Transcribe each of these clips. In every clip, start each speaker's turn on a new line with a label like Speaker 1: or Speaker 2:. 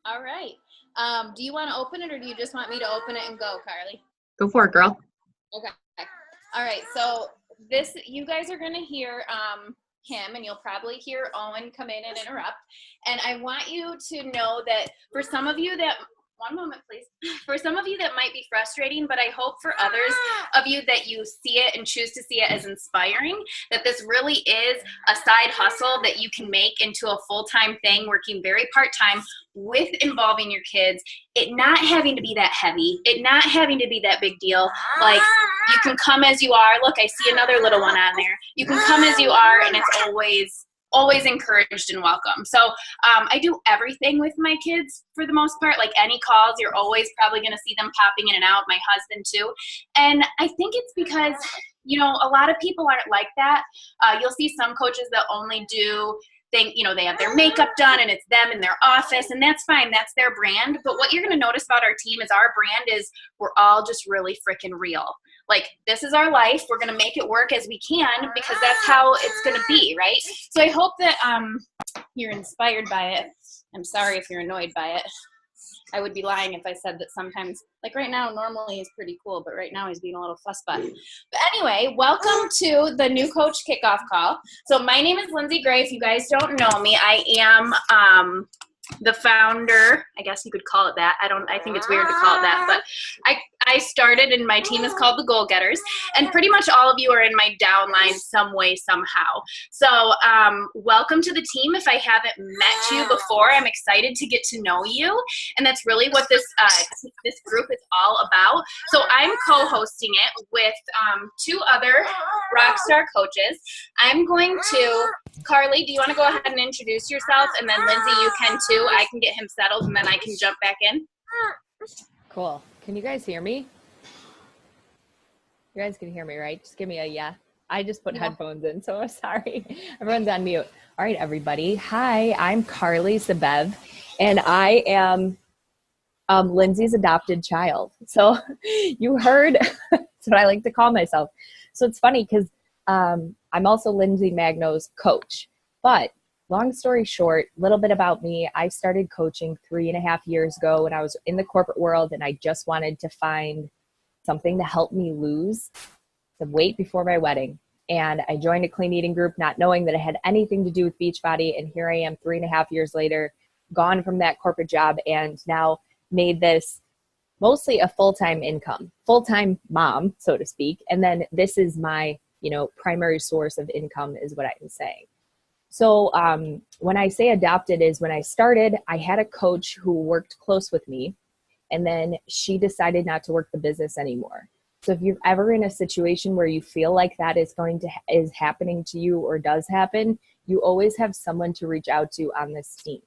Speaker 1: All right. Do you want to open it or do you just want me to open it and go, Carly?
Speaker 2: Go for it, girl.
Speaker 1: Okay. All right. So you guys are going to hear him, and you'll probably hear Owen come in and interrupt. And I want you to know that for some of you that, one moment, please. For some of you that might be frustrating, but I hope for others of you that you see it and choose to see it as inspiring, that this really is a side hustle that you can make into a full-time thing, working very part-time with involving your kids, it not having to be that heavy, it not having to be that big deal. Like, you can come as you are. Look, I see another little one on there. You can come as you are, and it's always encouraged and welcome. So I do everything with my kids for the most part. Like any calls, you're always probably going to see them popping in and out. My husband too. And I think it's because, a lot of people aren't like that. You'll see some coaches that only do they have their makeup done and it's them in their office, and that's fine. That's their brand. But what you're going to notice about our team is our brand is we're all just really freaking real. Like, this is our life. We're going to make it work as we can because that's how it's going to be, right? So I hope that you're inspired by it. I'm sorry if you're annoyed by it. I would be lying if I said that sometimes, like right now, normally he's pretty cool, but right now he's being a little fussbut. But anyway, welcome to the new coach kickoff call. So my name is Lindsay Gray. If you guys don't know me, I am the founder, I guess you could call it that. I think it's weird to call it that, but I started, and my team is called the Goal Getters, and pretty much all of you are in my downline some way, somehow. So welcome to the team. If I haven't met you before, I'm excited to get to know you, and that's really what this group is all about. So I'm co-hosting it with two other rock star coaches. I'm going to, Carly, do you want to go ahead and introduce yourself? And then Lindsay, you can too. I can get him settled, and then I can jump back in.
Speaker 2: Cool. Can you guys hear me? You guys can hear me, right? Just give me a yeah. I just put headphones in, so I'm sorry. Everyone's on mute. All right, everybody. Hi, I'm Carly Zabev, and I am Lindsay's adopted child. So you heard, that's what I like to call myself. So it's funny because I'm also Lindsay Magno's coach. But long story short, a little bit about me. I started coaching 3.5 years ago when I was in the corporate world, and I just wanted to find something to help me lose some weight before my wedding. And I joined a clean eating group, not knowing that it had anything to do with Beachbody. And here I am 3.5 years later, gone from that corporate job, and now made this mostly a full-time income, full-time mom, so to speak. And then this is my, primary source of income is what I'm saying. So when I say adopted is when I started, I had a coach who worked close with me, and then she decided not to work the business anymore. So if you're ever in a situation where you feel like that is happening to you or does happen, you always have someone to reach out to on this team.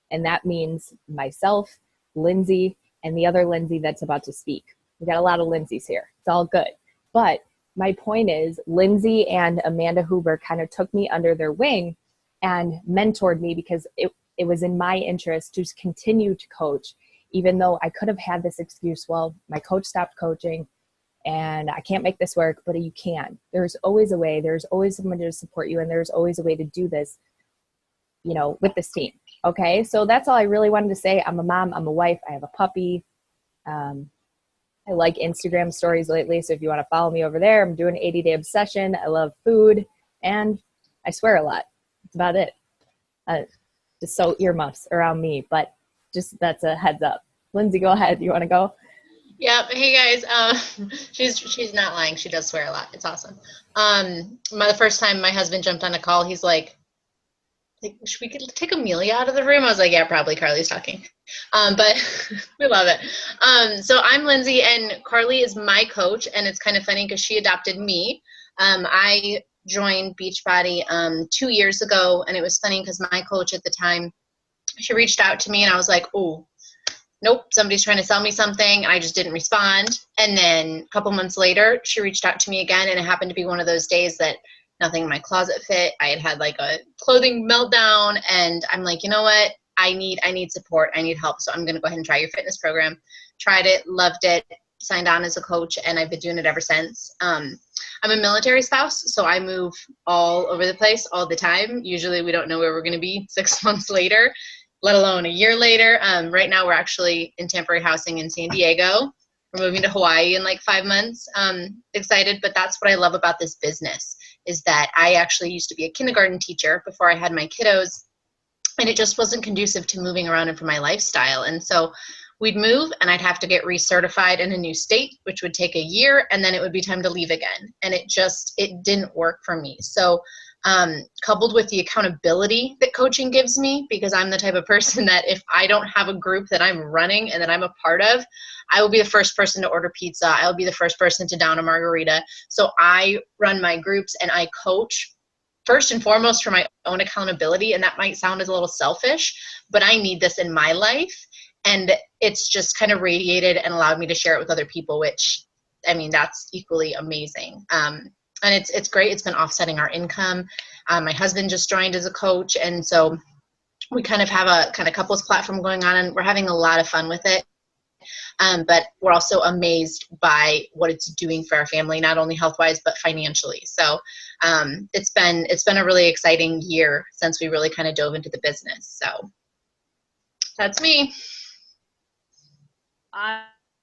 Speaker 2: And that means myself, Lindsay, and the other Lindsay that's about to speak. We got a lot of Lindsays here. It's all good. But my point is, Lindsay and Amanda Huber kind of took me under their wing and mentored me because it was in my interest to continue to coach, even though I could have had this excuse, well, my coach stopped coaching and I can't make this work, but you can. There's always a way. There's always someone to support you, and there's always a way to do this, with this team. Okay, so that's all I really wanted to say. I'm a mom, I'm a wife, I have a puppy. I like Instagram stories lately, so if you want to follow me over there, I'm doing 80-day obsession. I love food, and I swear a lot. That's about it. Just so earmuffs around me, but just that's a heads up. Lindsay, go ahead. You want to go?
Speaker 3: Yep. Hey guys. She's not lying. She does swear a lot. It's awesome. The first time my husband jumped on a call, he's like, should we take Amelia out of the room? I was like, yeah, probably Carly's talking. But we love it. So I'm Lindsay, and Carly is my coach, and it's kind of funny because she adopted me. I joined Beachbody 2 years ago, and it was funny because my coach at the time, she reached out to me, and I was like, oh, nope, somebody's trying to sell me something. I just didn't respond. And then a couple months later, she reached out to me again, and it happened to be one of those days that nothing in my closet fit. I had like a clothing meltdown, and I'm like, you know what? I need support. I need help. So I'm going to go ahead and try your fitness program. Tried it, loved it, signed on as a coach, and I've been doing it ever since. I'm a military spouse, so I move all over the place all the time. Usually we don't know where we're going to be 6 months later. let alone a year later. Right now we're actually in temporary housing in San Diego. We're moving to Hawaii in like 5 months. Excited, but that's what I love about this business is that I actually used to be a kindergarten teacher before I had my kiddos, and it just wasn't conducive to moving around and for my lifestyle. And so we'd move and I'd have to get recertified in a new state, which would take a year, and then it would be time to leave again. And it didn't work for me. So coupled with the accountability that coaching gives me, because I'm the type of person that if I don't have a group that I'm running and that I'm a part of, I will be the first person to order pizza. I'll be the first person to down a margarita. So I run my groups and I coach first and foremost for my own accountability. And that might sound as a little selfish, but I need this in my life. And it's just kind of radiated and allowed me to share it with other people, which, I mean, that's equally amazing. And it's great. It's been offsetting our income. My husband just joined as a coach. And so we kind of have a kind of couples platform going on, and we're having a lot of fun with it. But we're also amazed by what it's doing for our family, not only health-wise, but financially. So it's been a really exciting year since we really kind of dove into the business. So that's me.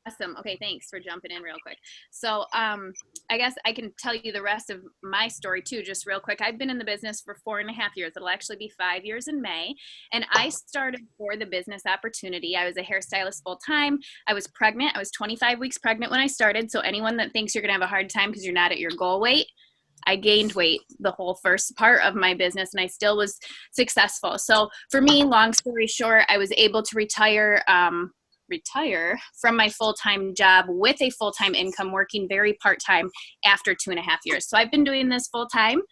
Speaker 1: Awesome. Okay, thanks for jumping in real quick. So I guess I can tell you the rest of my story too, just real quick. I've been in the business for 4.5 years. It'll actually be 5 years in May. And I started for the business opportunity. I was a hairstylist full time. I was pregnant. I was 25 weeks pregnant when I started. So anyone that thinks you're going to have a hard time because you're not at your goal weight, I gained weight the whole first part of my business and I still was successful. So for me, long story short, I was able to retire from my full-time job with a full-time income, working very part-time after 2.5 years. So I've been doing this full-time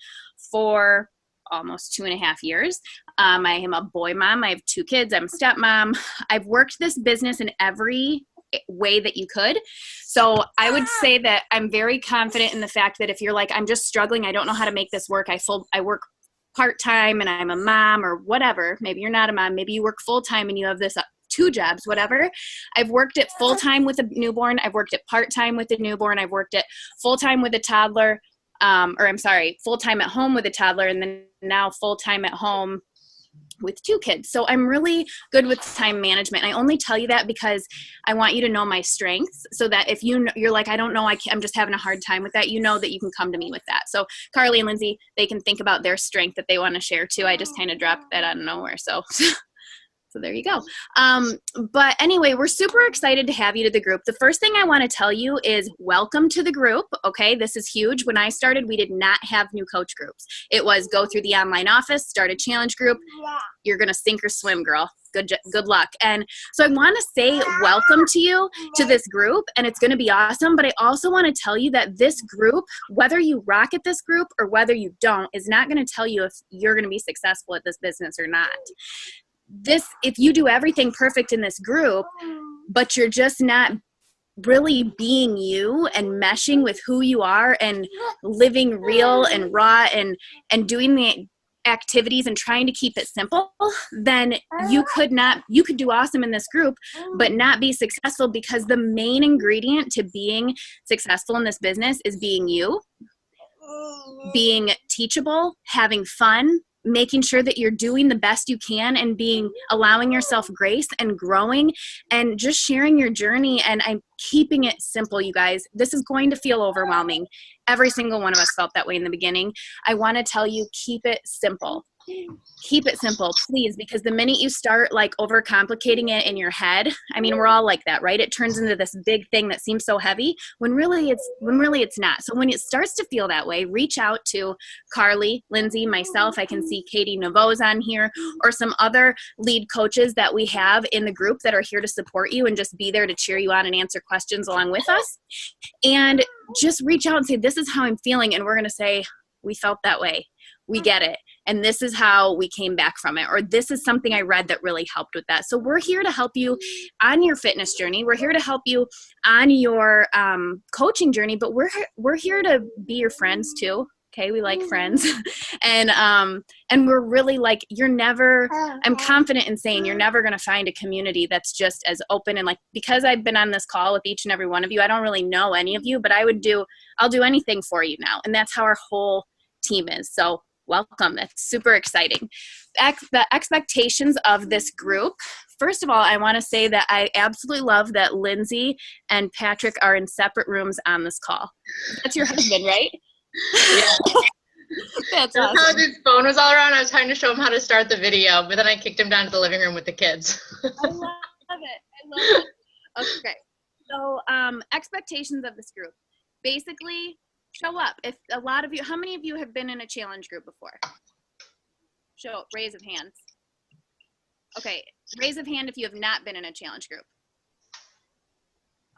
Speaker 1: for almost 2.5 years. I am a boy mom. I have 2 kids. I'm a stepmom. I've worked this business in every way that you could. So I would say that I'm very confident in the fact that if you're like, I'm just struggling, I don't know how to make this work. I work part-time and I'm a mom or whatever. Maybe you're not a mom. Maybe you work full-time and you have this 2 jobs, whatever. I've worked it full-time with a newborn. I've worked it part-time with a newborn. I've worked it full-time with a toddler, full-time at home with a toddler, and then now full-time at home with 2 kids. So I'm really good with time management. And I only tell you that because I want you to know my strengths so that if you're like, I don't know, I'm just having a hard time with that, you know that you can come to me with that. So Carly and Lindsay, they can think about their strength that they want to share too. I just kind of dropped that out of nowhere. So there you go. But anyway, we're super excited to have you to the group. The first thing I want to tell you is welcome to the group. Okay, this is huge. When I started, we did not have new coach groups. It was go through the online office, start a challenge group. You're going to sink or swim, girl. Good luck. And so I want to say welcome to you to this group, and it's going to be awesome. But I also want to tell you that this group, whether you rock at this group or whether you don't, is not going to tell you if you're going to be successful at this business or not. If you do everything perfect in this group, but you're just not really being you and meshing with who you are and living real and raw and doing the activities and trying to keep it simple, then you could do awesome in this group, but not be successful, because the main ingredient to being successful in this business is being you, being teachable, having fun, making sure that you're doing the best you can and allowing yourself grace and growing and just sharing your journey. And I'm keeping it simple, you guys. This is going to feel overwhelming. Every single one of us felt that way in the beginning. I want to tell you, keep it simple. Keep it simple, please, because the minute you start like overcomplicating it in your head, I mean, we're all like that, right? It turns into this big thing that seems so heavy when really it's not. So when it starts to feel that way, reach out to Carly, Lindsay, myself. I can see Katie Novo's on here, or some other lead coaches that we have in the group that are here to support you and just be there to cheer you on and answer questions along with us. And just reach out and say, this is how I'm feeling. And we're going to say, we felt that way. We get it. And this is how we came back from it. Or this is something I read that really helped with that. So we're here to help you on your fitness journey. We're here to help you on your coaching journey, but we're here to be your friends too. Okay. We like friends. And we're really like, I'm confident in saying you're never going to find a community that's just as open. And like, because I've been on this call with each and every one of you, I don't really know any of you, but I'll do anything for you now. And that's how our whole team is. So welcome. That's super exciting. The expectations of this group. First of all, I want to say that I absolutely love that Lindsay and Patrick are in separate rooms on this call. That's your husband, right?
Speaker 3: Yeah.
Speaker 1: That's
Speaker 3: How
Speaker 1: awesome.
Speaker 3: his phone was all around. I was trying to show him how to start the video, but then I kicked him down to the living room with the kids.
Speaker 1: I love it. I love it. Okay. So expectations of this group. Basically, show up. If a lot of you, how many of you have been in a challenge group before? Raise of hands. Okay, raise of hand if you have not been in a challenge group.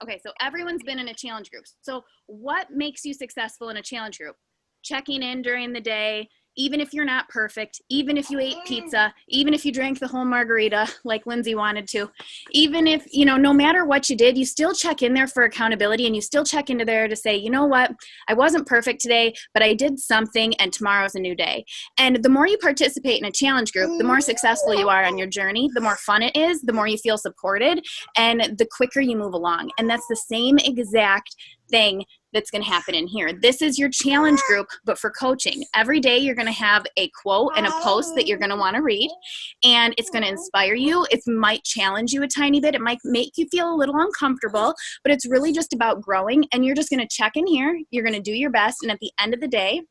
Speaker 1: Okay, so everyone's been in a challenge group. So what makes you successful in a challenge group? Checking in during the day, even if you're not perfect, even if you ate pizza, even if you drank the whole margarita like Lindsay wanted to, even if, no matter what you did, you still check in there for accountability, and you still check into there to say, you know what, I wasn't perfect today, but I did something, and tomorrow's a new day. And the more you participate in a challenge group, the more successful you are on your journey, the more fun it is, the more you feel supported, and the quicker you move along. And that's the same exact thing that's going to happen in here. This is your challenge group, but for coaching. Every day you're going to have a quote and a post that you're going to want to read, and it's going to inspire you. It might challenge you a tiny bit. It might make you feel a little uncomfortable, but it's really just about growing, and you're just going to check in here. You're going to do your best, and at the end of the day,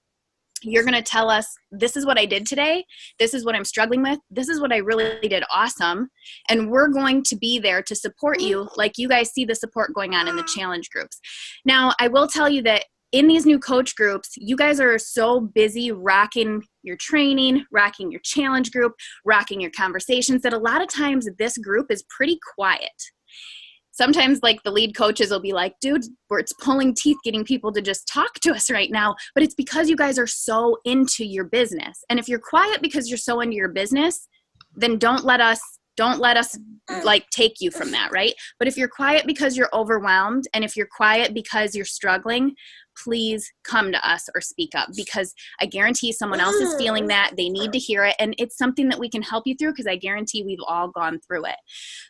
Speaker 1: you're going to tell us, this is what I did today. This is what I'm struggling with. This is what I really did awesome. And we're going to be there to support you, like you guys see the support going on in the challenge groups. Now, I will tell you that in these new coach groups, you guys are so busy rocking your training, rocking your challenge group, rocking your conversations, that a lot of times this group is pretty quiet. Sometimes like the lead coaches will be like, dude, it's pulling teeth getting people to just talk to us right now. But it's because you guys are so into your business. And if you're quiet because you're so into your business, then don't let us like take you from that, right? But if you're quiet because you're overwhelmed, and if you're quiet because you're struggling, please come to us or speak up, because I guarantee someone else is feeling that. They need to hear it, and it's something that we can help you through, because I guarantee we've all gone through it.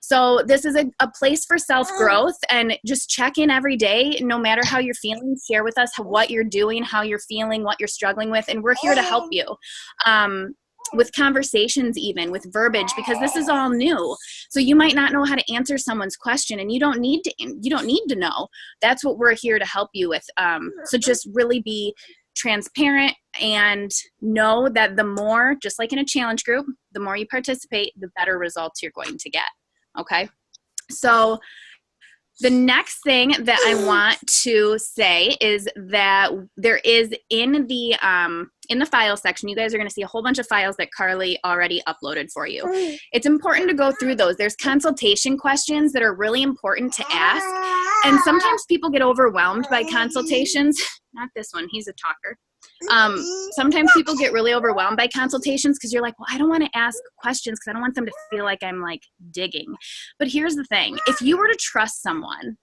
Speaker 1: So this is a place for self-growth, and just check in every day, no matter how you're feeling. Share with us what you're doing, how you're feeling, what you're struggling with, and we're here to help you. With conversations, even with verbiage, because this is all new. So you might not know how to answer someone's question, and you don't need to know. That's what we're here to help you with. So just really be transparent, and know that the more, just like in a challenge group, the more you participate, the better results you're going to get. Okay. So the next thing that I want to say is that there is in the file section, you guys are going to see a whole bunch of files that Carly already uploaded for you. It's important to go through those. There's consultation questions that are really important to ask. And sometimes people get overwhelmed by consultations. Not this one, he's a talker. Sometimes people get really overwhelmed by consultations, because you're like, well, I don't want to ask questions because I don't want them to feel like I'm like digging. But here's the thing. If you were to trust someone,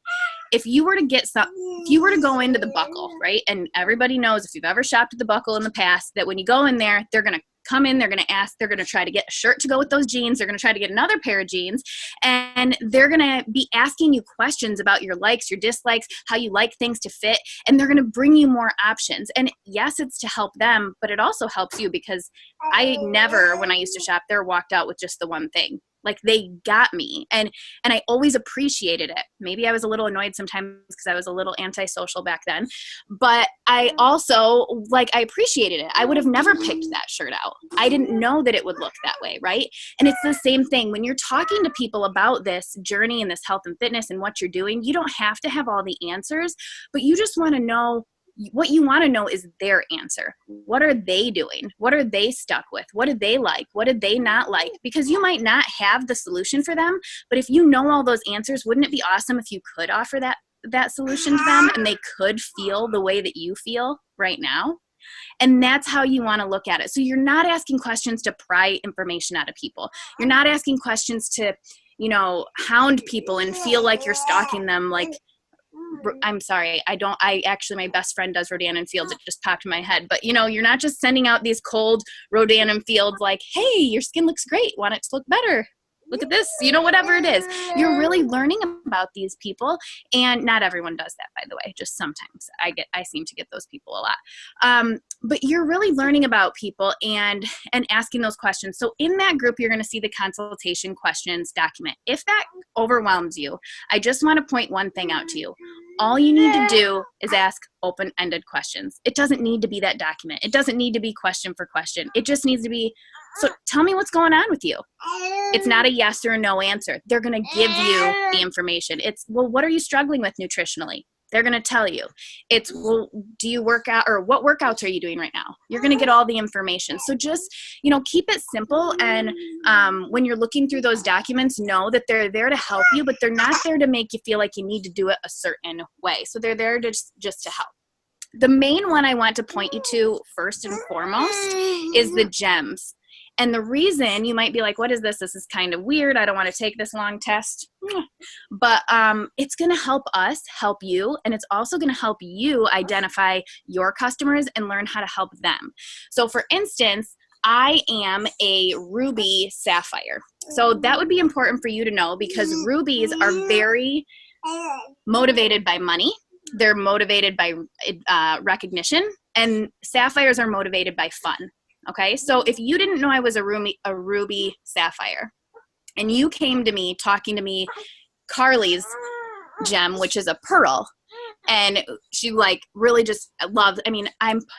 Speaker 1: if you were to go into the Buckle, right? And everybody knows, if you've ever shopped at the Buckle in the past, that when you go in there, they're going to come in, they're going to ask, they're going to try to get a shirt to go with those jeans. They're going to try to get another pair of jeans, and they're going to be asking you questions about your likes, your dislikes, how you like things to fit. And they're going to bring you more options. And yes, it's to help them, but it also helps you, because I never, when I used to shop there, walked out with just the one thing. Like, they got me, and I always appreciated it. Maybe I was a little annoyed sometimes because I was a little antisocial back then, but I also, I appreciated it. I would have never picked that shirt out. I didn't know that it would look that way, right? And it's the same thing when you're talking to people about this journey and this health and fitness and what you're doing. You don't have to have all the answers, but you just want to know. What you want to know is their answer. What are they doing? What are they stuck with? What do they like? What did they not like? Because you might not have the solution for them, but if you know all those answers, wouldn't it be awesome if you could offer that solution to them, and they could feel the way that you feel right now? And that's how you want to look at it. So you're not asking questions to pry information out of people. You're not asking questions to, hound people and feel like you're stalking them. I'm sorry, actually, my best friend does Rodan & Fields. It just popped in my head. But, you're not just sending out these cold Rodan & Fields like, hey, your skin looks great. Want it to look better? look at this, whatever it is. You're really learning about these people, and not everyone does that, by the way. Just sometimes I seem to get those people a lot. But you're really learning about people and asking those questions. So in that group, you're going to see the consultation questions document. If that overwhelms you, I just want to point one thing out to you. All you need to do is ask open-ended questions. It doesn't need to be that document. It doesn't need to be question for question. It just needs to be, so tell me what's going on with you. It's not a yes or a no answer. They're going to give you the information. It's, well, what are you struggling with nutritionally? They're going to tell you. It's, well, do you work out, or what workouts are you doing right now? You're going to get all the information. So just, keep it simple. And when you're looking through those documents, know that they're there to help you, but they're not there to make you feel like you need to do it a certain way. So they're there to just to help. The main one I want to point you to first and foremost is the GEMS. And the reason you might be like, what is this? This is kind of weird. I don't want to take this long test. But it's going to help us help you. And it's also going to help you identify your customers and learn how to help them. So for instance, I am a Ruby Sapphire. So that would be important for you to know, because rubies are very motivated by money. They're motivated by recognition, and sapphires are motivated by fun. Okay, so if you didn't know I was a Ruby Sapphire, and you came to me talking to me Carly's gem, which is a pearl, and she really just loves,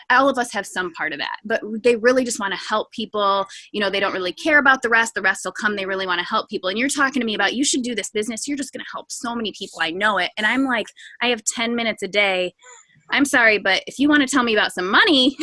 Speaker 1: all of us have some part of that, but they really just want to help people. They don't really care about the rest will come. They really want to help people. And you're talking to me about, you should do this business. You're just going to help so many people. I know it. And I'm like, I have 10 minutes a day. I'm sorry, but if you want to tell me about some money,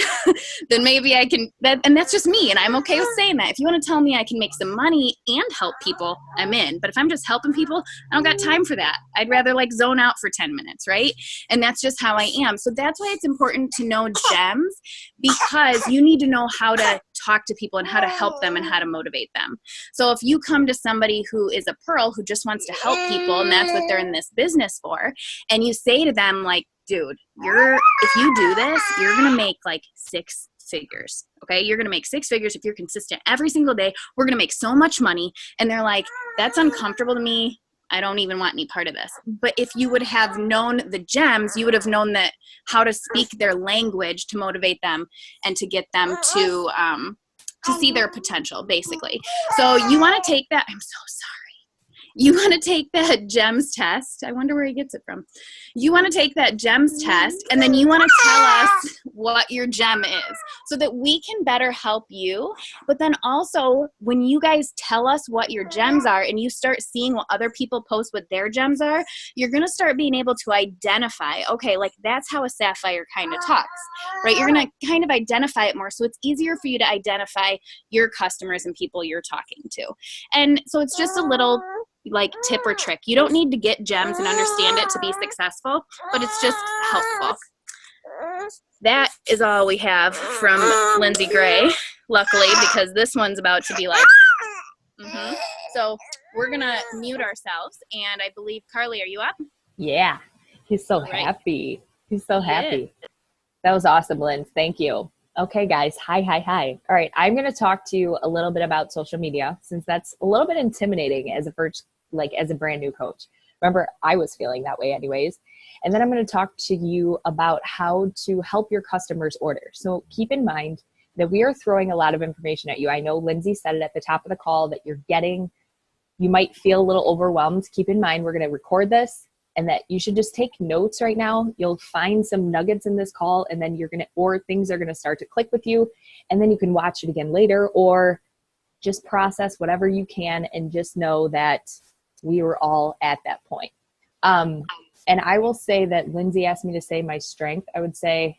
Speaker 1: then maybe I can, and that's just me, and I'm okay with saying that. If you want to tell me I can make some money and help people, I'm in. But if I'm just helping people, I don't got time for that. I'd rather zone out for 10 minutes, right? And that's just how I am. So that's why it's important to know GEMS, because you need to know how to talk to people and how to help them and how to motivate them. So if you come to somebody who is a pearl who just wants to help people, and that's what they're in this business for, and you say to them dude, if you do this, you're going to make 6 figures. Okay. You're going to make 6 figures if you're consistent every single day. We're going to make so much money. And they're like, that's uncomfortable to me. I don't even want any part of this. But if you would have known the GEMS, you would have known that how to speak their language to motivate them and to get them to see their potential, basically. So you want to take that. I'm so sorry. You want to take that GEMS test. I wonder where he gets it from. You want to take that GEMS test, and then you want to tell us what your gem is so that we can better help you. But then also, when you guys tell us what your gems are and you start seeing what other people post what their gems are, you're going to start being able to identify, okay, that's how a sapphire kind of talks, right? You're going to kind of identify it more. So it's easier for you to identify your customers and people you're talking to. And so it's just a little tip or trick. You don't need to get gems and understand it to be successful, but it's just helpful. That is all we have from Lindsay Gray, luckily, because this one's about to be So we're going to mute ourselves, and I believe, Carly, are you up?
Speaker 2: Yeah. He's so happy. He's so happy. That was awesome, Lynn. Thank you. Okay, guys. Hi. All right. I'm going to talk to you a little bit about social media, since that's a little bit intimidating as a brand new coach. Remember, I was feeling that way anyways. And then I'm going to talk to you about how to help your customers order. So keep in mind that we are throwing a lot of information at you. I know Lindsay said it at the top of the call that you might feel a little overwhelmed. Keep in mind, we're going to record this, and that you should just take notes right now. You'll find some nuggets in this call, and then things are going to start to click with you, and then you can watch it again later, or just process whatever you can, and just know that we were all at that point. And I will say that Lindsay asked me to say my strength. I would say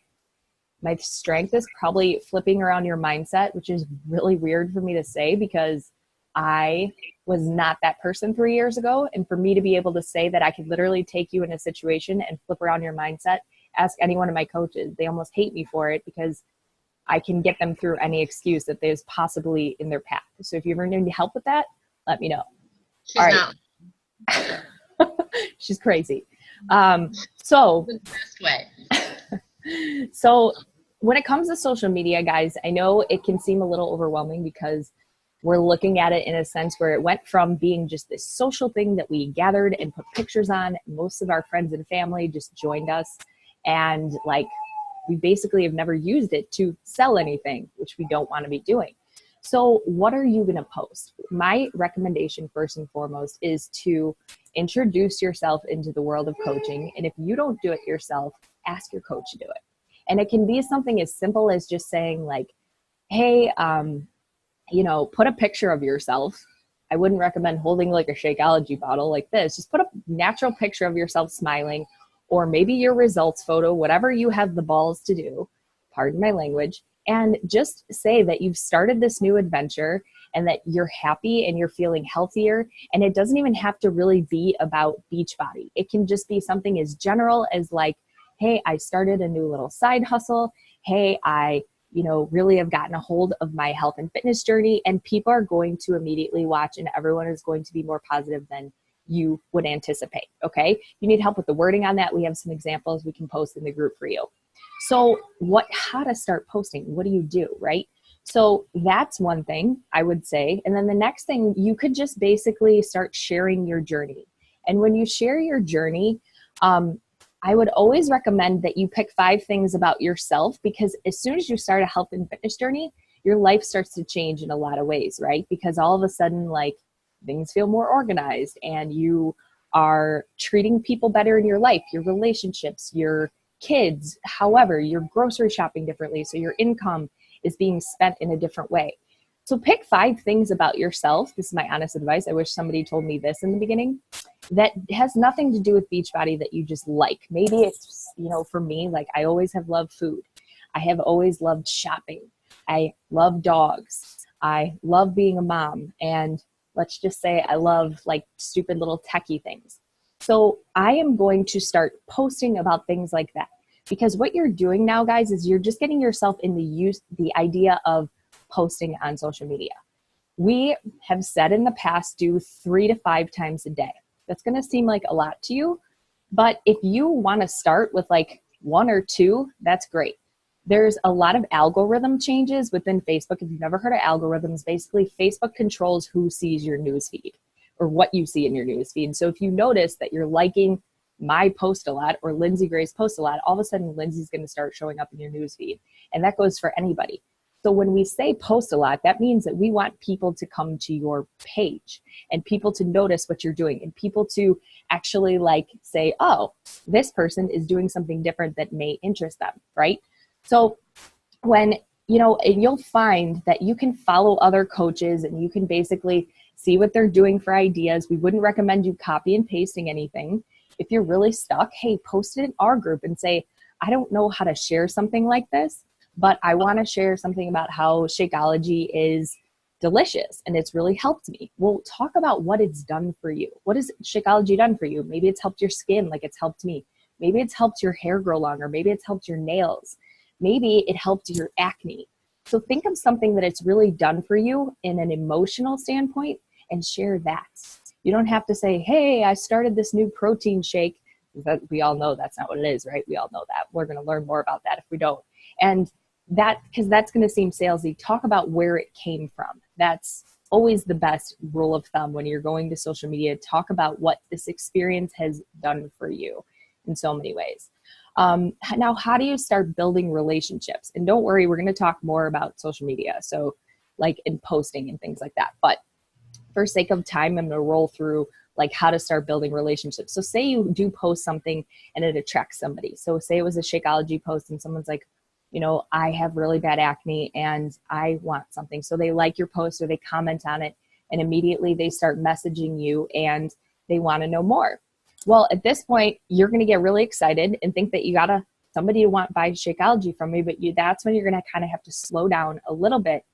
Speaker 2: my strength is probably flipping around your mindset, which is really weird for me to say, because I was not that person 3 years ago. And for me to be able to say that I could literally take you in a situation and flip around your mindset, ask any one of my coaches. They almost hate me for it, because I can get them through any excuse that there's possibly in their path. So if you ever need help with that, let me know.
Speaker 3: She's not.
Speaker 2: She's crazy. So
Speaker 3: The best way.
Speaker 2: So when it comes to social media, guys, I know it can seem a little overwhelming, because we're looking at it in a sense where it went from being just this social thing that we gathered and put pictures on. Most of our friends and family just joined us, and like we basically have never used it to sell anything, which we don't want to be doing. So what are you going to post? My recommendation first and foremost is to introduce yourself into the world of coaching. And if you don't do it yourself, ask your coach to do it. And it can be something as simple as just saying like, hey, put a picture of yourself. I wouldn't recommend holding like a Shakeology bottle like this. Just put a natural picture of yourself smiling, or maybe your results photo, whatever you have the balls to do, pardon my language, and just say that you've started this new adventure and that you're happy and you're feeling healthier. And it doesn't even have to really be about Beachbody. It can just be something as general as like, hey, I started a new little side hustle. Hey, I really have gotten a hold of my health and fitness journey, and people are going to immediately watch and everyone is going to be more positive than you would anticipate. Okay. You need help with the wording on that. We have some examples we can post in the group for you. So how to start posting? What do you do? Right. So that's one thing I would say. And then the next thing, you could just basically start sharing your journey. And when you share your journey, I would always recommend that you pick 5 things about yourself, because as soon as you start a health and fitness journey, your life starts to change in a lot of ways, right? Because all of a sudden, like, things feel more organized and you are treating people better in your life, your relationships, your kids, however, you're grocery shopping differently. So your income is being spent in a different way. So pick 5 things about yourself. This is my honest advice. I wish somebody told me this in the beginning. That has nothing to do with Beachbody that you just like. Maybe it's, for me, like I always have loved food. I have always loved shopping. I love dogs. I love being a mom. And let's just say I love like stupid little techie things. So I am going to start posting about things like that, because what you're doing now, guys, is you're just getting yourself in the idea of posting on social media. We have said in the past, do 3 to 5 times a day. That's going to seem like a lot to you, but if you want to start with like 1 or 2, that's great. There's a lot of algorithm changes within Facebook. If you've never heard of algorithms, basically Facebook controls who sees your newsfeed or what you see in your newsfeed. So if you notice that you're liking my post a lot or Lindsay Gray's post a lot, all of a sudden Lindsay's going to start showing up in your newsfeed. And that goes for anybody. So when we say post a lot, that means that we want people to come to your page and people to notice what you're doing and people to actually like say, oh, this person is doing something different that may interest them, right? So when, and you'll find that you can follow other coaches and you can basically see what they're doing for ideas. We wouldn't recommend you copy and pasting anything. If you're really stuck, hey, post it in our group and say, I don't know how to share something like this, but I want to share something about how Shakeology is delicious and it's really helped me. Well, talk about what it's done for you. What has Shakeology done for you? Maybe it's helped your skin like it's helped me. Maybe it's helped your hair grow longer. Maybe it's helped your nails. Maybe it helped your acne. So think of something that it's really done for you in an emotional standpoint and share that. You don't have to say, hey, I started this new protein shake. That we all know that's not what it is, right? We all know that. We're going to learn more about that if we don't. And because that's going to seem salesy, talk about where it came from. That's always the best rule of thumb when you're going to social media. Talk about what this experience has done for you in so many ways. Now, how do you start building relationships? And don't worry, we're going to talk more about social media. So like in posting and things like that. But for sake of time, I'm going to roll through like how to start building relationships. So say you do post something and it attracts somebody. So say it was a Shakeology post and someone's like, I have really bad acne and I want something. So they like your post or they comment on it and immediately they start messaging you and they want to know more. Well, at this point, you're going to get really excited and think that you got somebody to want to buy Shakeology from me, but that's when you're going to kind of have to slow down a little bit,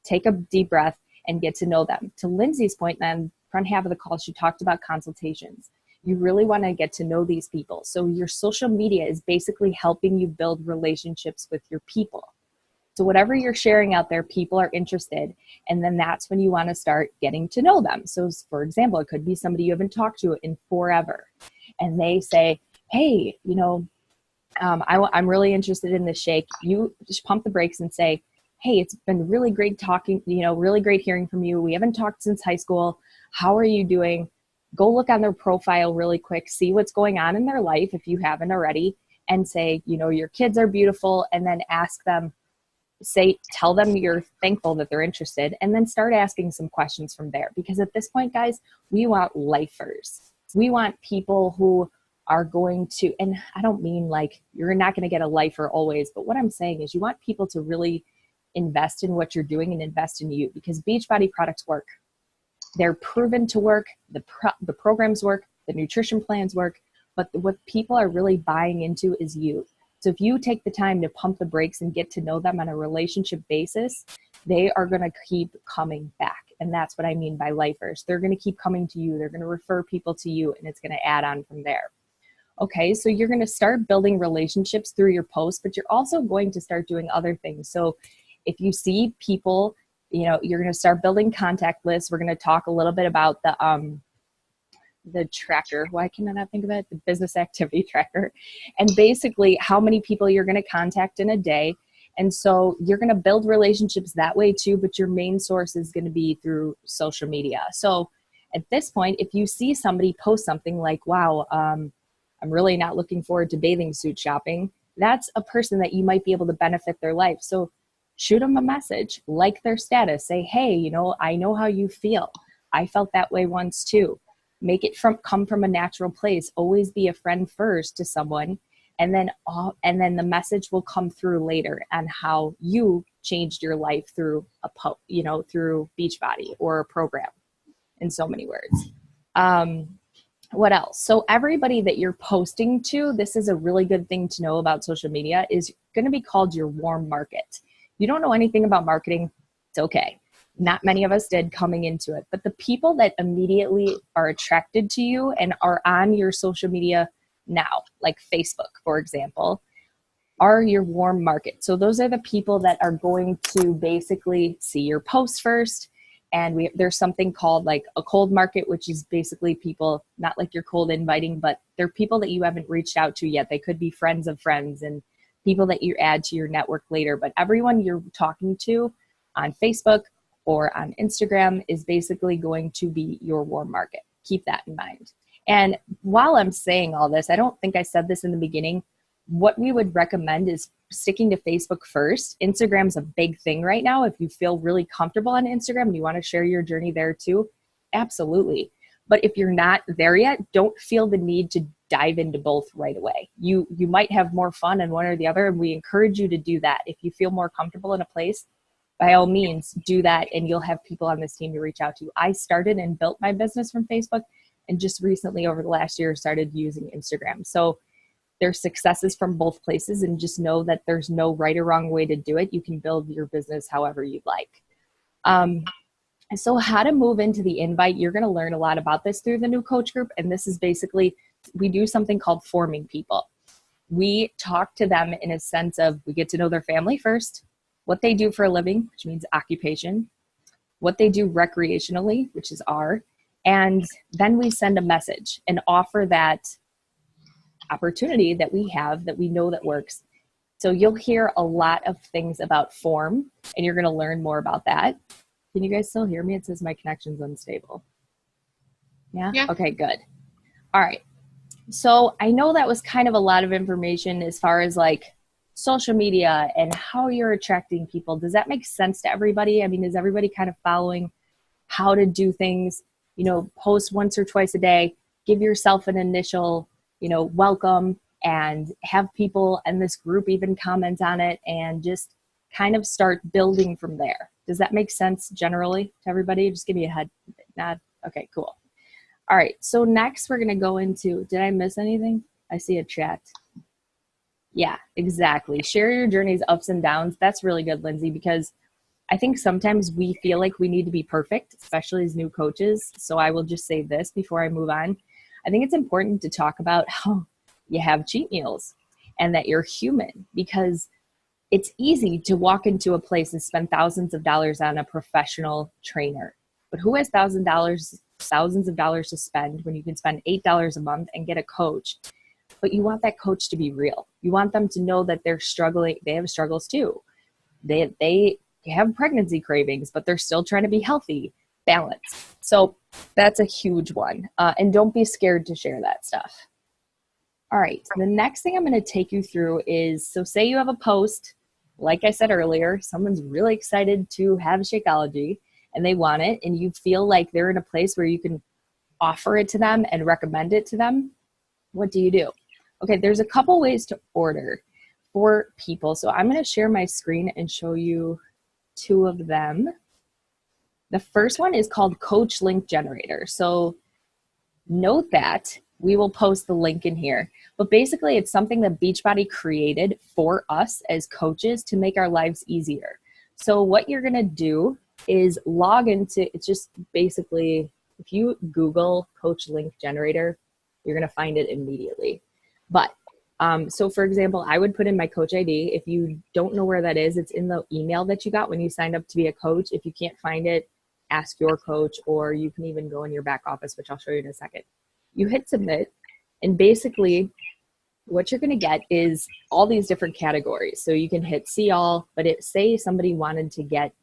Speaker 2: take a deep breath and get to know them. To Lindsay's point, then front half of the call, she talked about consultations. You really want to get to know these people. So your social media is basically helping you build relationships with your people. So whatever you're sharing out there, people are interested. And then that's when you want to start getting to know them. So for example, it could be somebody you haven't talked to in forever. And they say, hey, I'm really interested in this shake. You just pump the brakes and say, hey, it's been really great talking, really great hearing from you. We haven't talked since high school. How are you doing? Go look on their profile really quick, see what's going on in their life if you haven't already, and say, your kids are beautiful, and then ask them, tell them you're thankful that they're interested, and then start asking some questions from there. Because at this point, guys, we want lifers. We want people who are going to, and I don't mean like you're not going to get a lifer always, but what I'm saying is you want people to really invest in what you're doing and invest in you, because Beachbody products work. They're proven to work. The programs work, the nutrition plans work, but what people are really buying into is you. So if you take the time to pump the brakes and get to know them on a relationship basis, they are going to keep coming back. And that's what I mean by lifers. They're going to keep coming to you. They're going to refer people to you, and it's going to add on from there. Okay, so you're going to start building relationships through your posts, but you're also going to start doing other things. So if you see people, you're going to start building contact lists. We're going to talk a little bit about the tracker. Why can I not think of it? The business activity tracker. And basically how many people you're going to contact in a day. And so you're going to build relationships that way too, but your main source is going to be through social media. So at this point, if you see somebody post something like, wow, I'm really not looking forward to bathing suit shopping, that's a person that you might be able to benefit their life. So shoot them a message, like their status, say, hey, I know how you feel. I felt that way once too. Make it come from a natural place. Always be a friend first to someone, and then the message will come through later on how you changed your life through through Beachbody or a program, in so many words. What else? So everybody that you're posting to, this is a really good thing to know about social media, is going to be called your warm market. You don't know anything about marketing, it's okay. Not many of us did coming into it, but the people that immediately are attracted to you and are on your social media now, like Facebook, for example, are your warm market. So those are the people that are going to basically see your posts first. And there's something called like a cold market, which is basically people, not like you're cold inviting, but they're people that you haven't reached out to yet. They could be friends of friends and people that you add to your network later. But everyone you're talking to on Facebook or on Instagram is basically going to be your warm market. Keep that in mind. And while I'm saying all this, I don't think I said this in the beginning, what we would recommend is sticking to Facebook first. Instagram's a big thing right now. If you feel really comfortable on Instagram and you want to share your journey there too, absolutely. But if you're not there yet, don't feel the need to dive into both right away. You might have more fun in one or the other, and we encourage you to do that. If you feel more comfortable in a place, by all means, do that, and you'll have people on this team to reach out to. I started and built my business from Facebook, and just recently over the last year started using Instagram. So there's successes from both places, and just know that there's no right or wrong way to do it. You can build your business however you'd like. So how to move into the invite, you're going to learn a lot about this through the new coach group. And this is basically, we do something called forming people. We talk to them in a sense of, we get to know their family first, what they do for a living, which means occupation, what they do recreationally, which is R, and then we send a message and offer that opportunity that we have that we know that works. So you'll hear a lot of things about form, and you're going to learn more about that. Can you guys still hear me? It says my connection's unstable. Yeah? Okay, good. All right. So I know that was kind of a lot of information as far as like social media and how you're attracting people. Does that make sense to everybody? I mean, is everybody kind of following how to do things? Post once or twice a day, give yourself an initial, welcome, and have people in this group even comment on it, and just kind of start building from there. Does that make sense generally to everybody? Just give me a head nod. Okay, cool. All right, so next we're going to go into, did I miss anything? I see a chat. Yeah, exactly. Share your journey's ups and downs. That's really good, Lindsay, because I think sometimes we feel like we need to be perfect, especially as new coaches. So I will just say this before I move on. I think it's important to talk about how you have cheat meals and that you're human, because it's easy to walk into a place and spend thousands of dollars on a professional trainer. But who has thousands of dollars to spend when you can spend $8 a month and get a coach? But you want that coach to be real. You want them to know that they're struggling. They have struggles too. They have pregnancy cravings, but they're still trying to be healthy. Balance. So that's a huge one. And don't be scared to share that stuff. All right. The next thing I'm going to take you through is, so say you have a post, like I said earlier, someone's really excited to have Shakeology and they want it, and you feel like they're in a place where you can offer it to them and recommend it to them. What do you do? Okay, there's a couple ways to order for people. So I'm going to share my screen and show you two of them. The first one is called Coach Link Generator. So note that we will post the link in here, but basically it's something that Beachbody created for us as coaches to make our lives easier. So what you're going to do is log into, it's just basically, if you Google Coach Link Generator, you're going to find it immediately. But so for example, I would put in my coach ID. If you don't know where that is, it's in the email that you got when you signed up to be a coach. If you can't find it, ask your coach, or you can even go in your back office, which I'll show you in a second. You hit submit, and basically what you're going to get is all these different categories. So you can hit see all, but say somebody wanted to get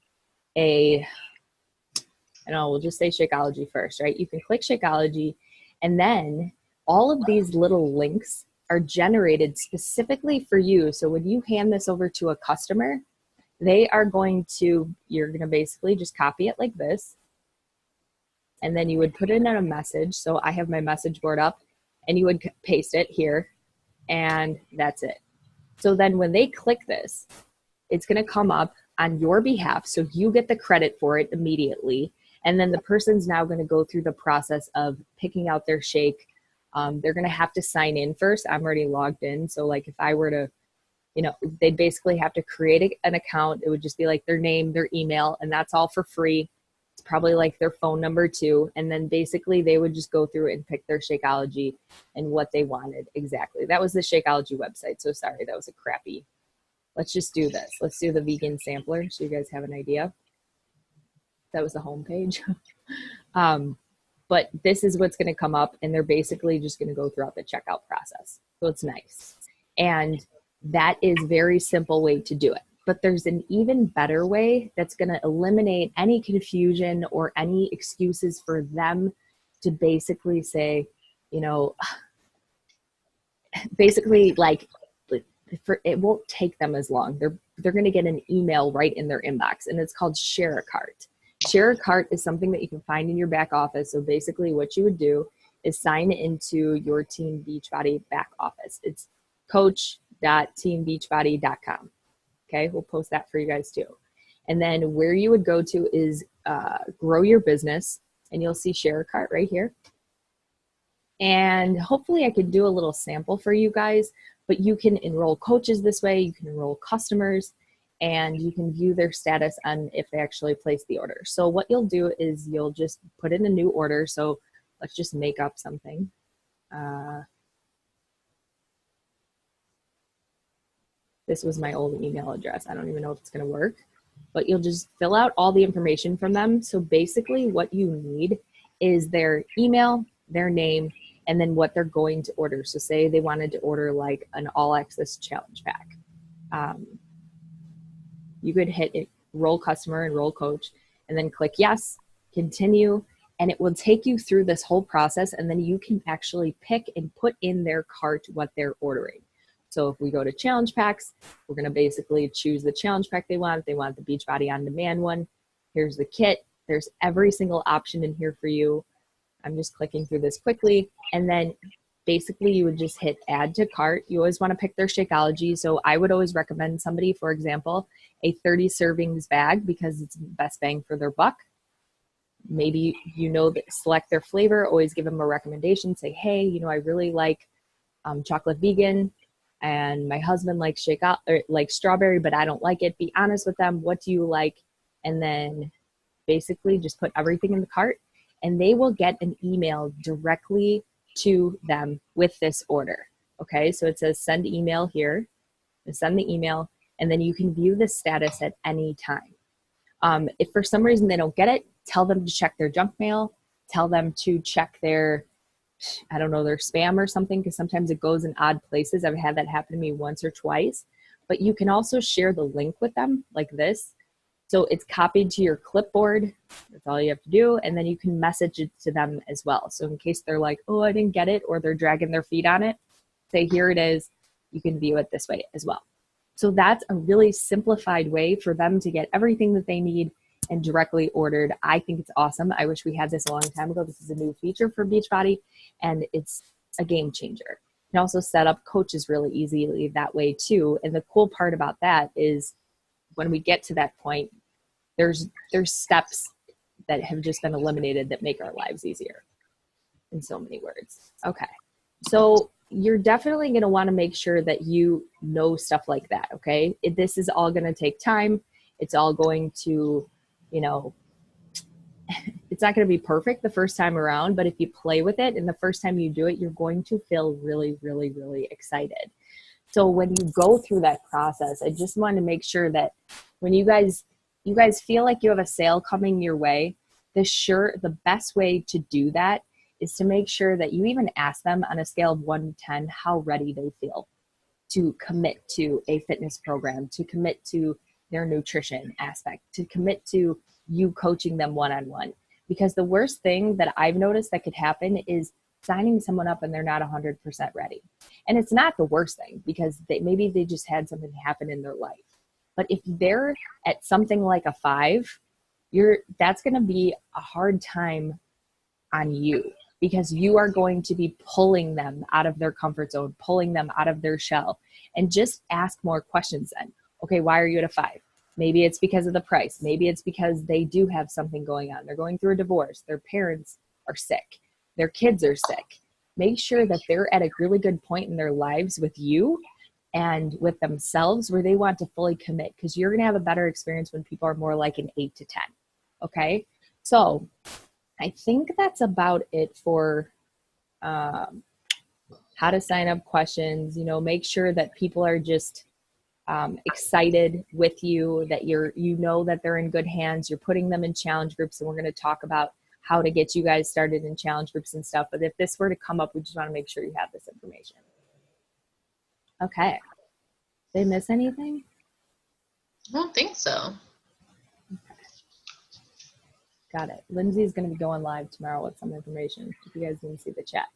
Speaker 2: we'll just say Shakeology first, right? You can click Shakeology, and then all of these little links are generated specifically for you. So when you hand this over to a customer, you're going to basically just copy it like this. And then you would put it in a message. So I have my message board up, and you would paste it here, and that's it. So then when they click this, it's going to come up on your behalf. So you get the credit for it immediately. And then the person's now going to go through the process of picking out their shake. They're going to have to sign in first. I'm already logged in. So like if I were to, they'd basically have to create an account. It would just be like their name, their email, and that's all for free. It's probably like their phone number too. And then basically they would just go through and pick their Shakeology and what they wanted exactly. That was the Shakeology website. So sorry, that was a crappy. Let's just do this. Let's do the vegan sampler so you guys have an idea. That was the homepage. But this is what's going to come up, and they're basically just going to go throughout the checkout process. So it's nice. And that is a very simple way to do it. But there's an even better way that's going to eliminate any confusion or any excuses for them to basically say, basically like, it won't take them as long. They're going to get an email right in their inbox, and it's called Share a Cart. Share a Cart is something that you can find in your back office. So basically what you would do is sign into your Team Beachbody back office. It's coach.teambeachbody.com. Okay, we'll post that for you guys too. And then where you would go to is grow your business, and you'll see Share a Cart right here. And hopefully I could do a little sample for you guys, but you can enroll coaches this way, you can enroll customers, and you can view their status on if they actually place the order. So what you'll do is you'll just put in a new order. So let's just make up something. This was my old email address. I don't even know if it's going to work, but you'll just fill out all the information from them. So basically what you need is their email, their name, and then what they're going to order. So say they wanted to order like an all access challenge pack. You could hit enroll customer, enroll coach, and then click yes, continue, and it will take you through this whole process, and then you can actually pick and put in their cart what they're ordering. So if we go to challenge packs, we're going to basically choose the challenge pack they want. If they want the Beachbody On Demand one, here's the kit. There's every single option in here for you. I'm just clicking through this quickly, and then basically you would just hit add to cart. You always want to pick their Shakeology. So I would always recommend somebody, for example, a 30 servings bag because it's best bang for their buck. Maybe select their flavor, always give them a recommendation. Say, hey, I really like chocolate vegan, and my husband likes strawberry, but I don't like it. Be honest with them. What do you like? And then basically just put everything in the cart, and they will get an email directly to them with this order. Okay, so it says send email here. Send the email, and then you can view the status at any time. If for some reason they don't get it, tell them to check their junk mail. Tell them to check their spam or something, because sometimes it goes in odd places. I've had that happen to me once or twice. But you can also share the link with them like this. So it's copied to your clipboard. That's all you have to do. And then you can message it to them as well. So in case they're like, oh, I didn't get it, or they're dragging their feet on it, say, here it is. You can view it this way as well. So that's a really simplified way for them to get everything that they need and directly ordered. I think it's awesome. I wish we had this a long time ago. This is a new feature for Beachbody, and it's a game changer. You can also set up coaches really easily that way too. And the cool part about that is when we get to that point, there's steps that have just been eliminated that make our lives easier in so many words. Okay. So you're definitely going to want to make sure that you know stuff like that. Okay. This is all going to take time. It's all going to, it's not going to be perfect the first time around, but if you play with it and the first time you do it, you're going to feel really, really, really excited. So when you go through that process, I just want to make sure that when you guys feel like you have a sale coming your way, the best way to do that is to make sure that you even ask them on a scale of 1 to 10 how ready they feel to commit to a fitness program, to commit to their nutrition aspect, to commit to you coaching them one-on-one. Because the worst thing that I've noticed that could happen is signing someone up and they're not 100% ready. And it's not the worst thing because maybe they just had something happen in their life. But if they're at something like a 5, that's going to be a hard time on you because you are going to be pulling them out of their comfort zone, pulling them out of their shell, and just ask more questions then. Okay, why are you at a 5? Maybe it's because of the price. Maybe it's because they do have something going on. They're going through a divorce. Their parents are sick. Their kids are sick. Make sure that they're at a really good point in their lives with you and with themselves where they want to fully commit, because you're going to have a better experience when people are more like an 8 to 10. Okay. So I think that's about it for how to sign up questions. Make sure that people are just excited with you, that that they're in good hands. You're putting them in challenge groups, and we're going to talk about how to get you guys started in challenge groups and stuff. But if this were to come up, we just want to make sure you have this information. Okay. Did I miss anything?
Speaker 3: I don't think so.
Speaker 2: Okay. Got it. Lindsay's going to be going live tomorrow with some information, if you guys didn't see the chat.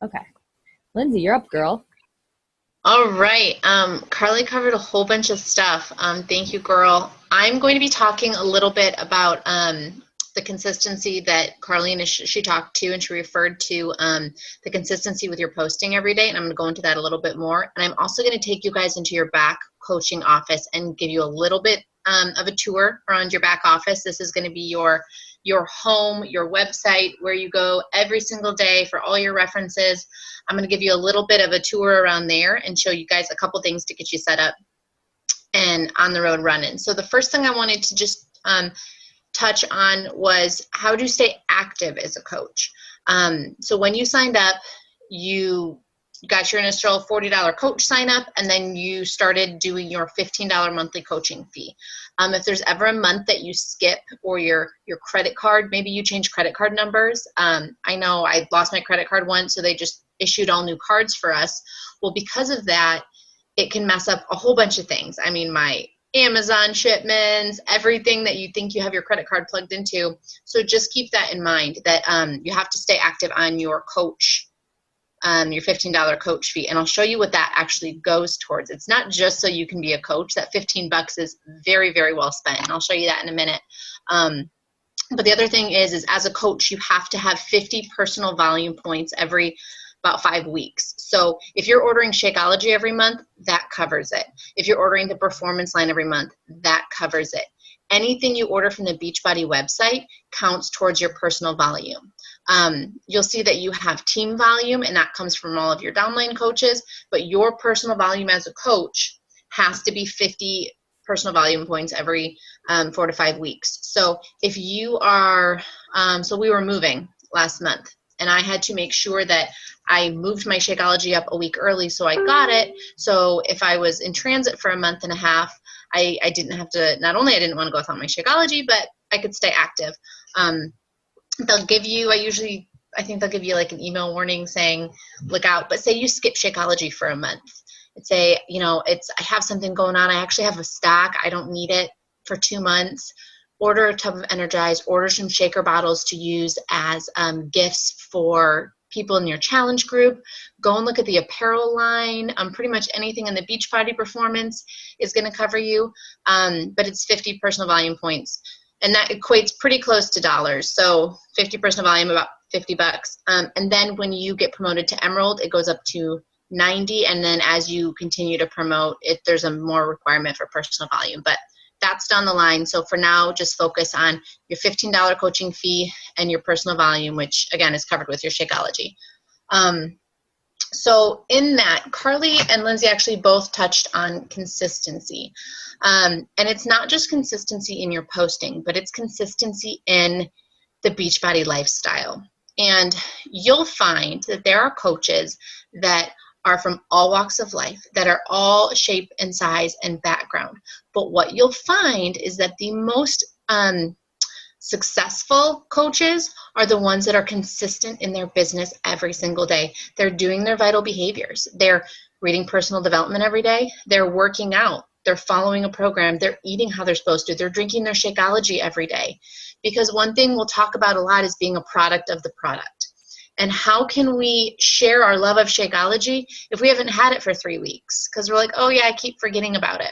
Speaker 2: Okay. Lindsay, you're up, girl.
Speaker 3: All right. Carly covered a whole bunch of stuff. Thank you, girl. I'm going to be talking a little bit about the consistency that Carlene, she talked to, and she referred to the consistency with your posting every day. And I'm going to go into that a little bit more. And I'm also going to take you guys into your back coaching office and give you a little bit of a tour around your back office. This is going to be your home, your website, where you go every single day for all your references. I'm going to give you a little bit of a tour around there and show you guys a couple things to get you set up and on the road running. So the first thing I wanted to just touch on was how to stay active as a coach. So when you signed up, you got your initial $40 coach sign up, and then you started doing your $15 monthly coaching fee. If there's ever a month that you skip, or your credit card, maybe you change credit card numbers. I know I lost my credit card once, so they just issued all new cards for us. Well, because of that, it can mess up a whole bunch of things. I mean, my Amazon shipments, everything that you think you have your credit card plugged into. So just keep that in mind, that you have to stay active on your coach, your $15 coach fee. And I'll show you what that actually goes towards. It's not just so you can be a coach. That $15 is very, very well spent. And I'll show you that in a minute. But the other thing is as a coach, you have to have 50 personal volume points every about 5 weeks. So if you're ordering Shakeology every month, that covers it. If you're ordering the Performance line every month, that covers it. Anything you order from the Beachbody website counts towards your personal volume. You'll see that you have team volume, and that comes from all of your downline coaches, but your personal volume as a coach has to be 50 personal volume points every 4 to 5 weeks. So if you are, so we were moving last month, and I had to make sure that I moved my Shakeology up a week early, so I got it. So if I was in transit for a month and a half, I didn't have to, not only I didn't want to go without my Shakeology, but I could stay active. They'll give you, I think they'll give you like an email warning saying, look out. But say you skip Shakeology for a month. And say, I have something going on. I actually have a stock. I don't need it. for 2 months. Order a tub of Energize, order some shaker bottles to use as gifts for people in your challenge group. Go and look at the apparel line. Pretty much anything in the Beachbody Performance is going to cover you, but it's 50 personal volume points, and that equates pretty close to dollars. So 50 personal volume, about $50. And then when you get promoted to Emerald, it goes up to 90, and then as you continue to promote it, there's a more requirement for personal volume, but that's down the line. So for now, just focus on your $15 coaching fee and your personal volume, which again is covered with your Shakeology. So in that, Carly and Lindsay actually both touched on consistency. And it's not just consistency in your posting, but it's consistency in the Beachbody lifestyle. And you'll find that there are coaches that are from all walks of life, that are all shape and size and background. But what you'll find is that the most successful coaches are the ones that are consistent in their business every single day. They're doing their vital behaviors. They're reading personal development every day. They're working out. They're following a program. They're eating how they're supposed to. They're drinking their Shakeology every day. Because one thing we'll talk about a lot is being a product of the product. And how can we share our love of Shakeology if we haven't had it for 3 weeks? Because we're like, oh yeah, I keep forgetting about it.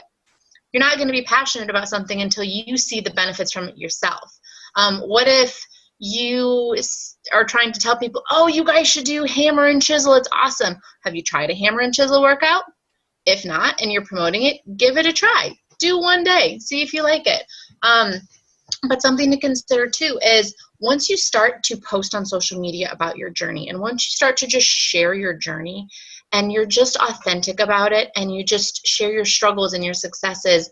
Speaker 3: You're not going to be passionate about something until you see the benefits from it yourself. What if you are trying to tell people, oh, you guys should do hammer and chisel, it's awesome. Have you tried a hammer and chisel workout? If not, and you're promoting it, give it a try. Do one day, see if you like it. But something to consider too is once you start to post on social media about your journey, and once you start to just share your journey and you're just authentic about it and you just share your struggles and your successes,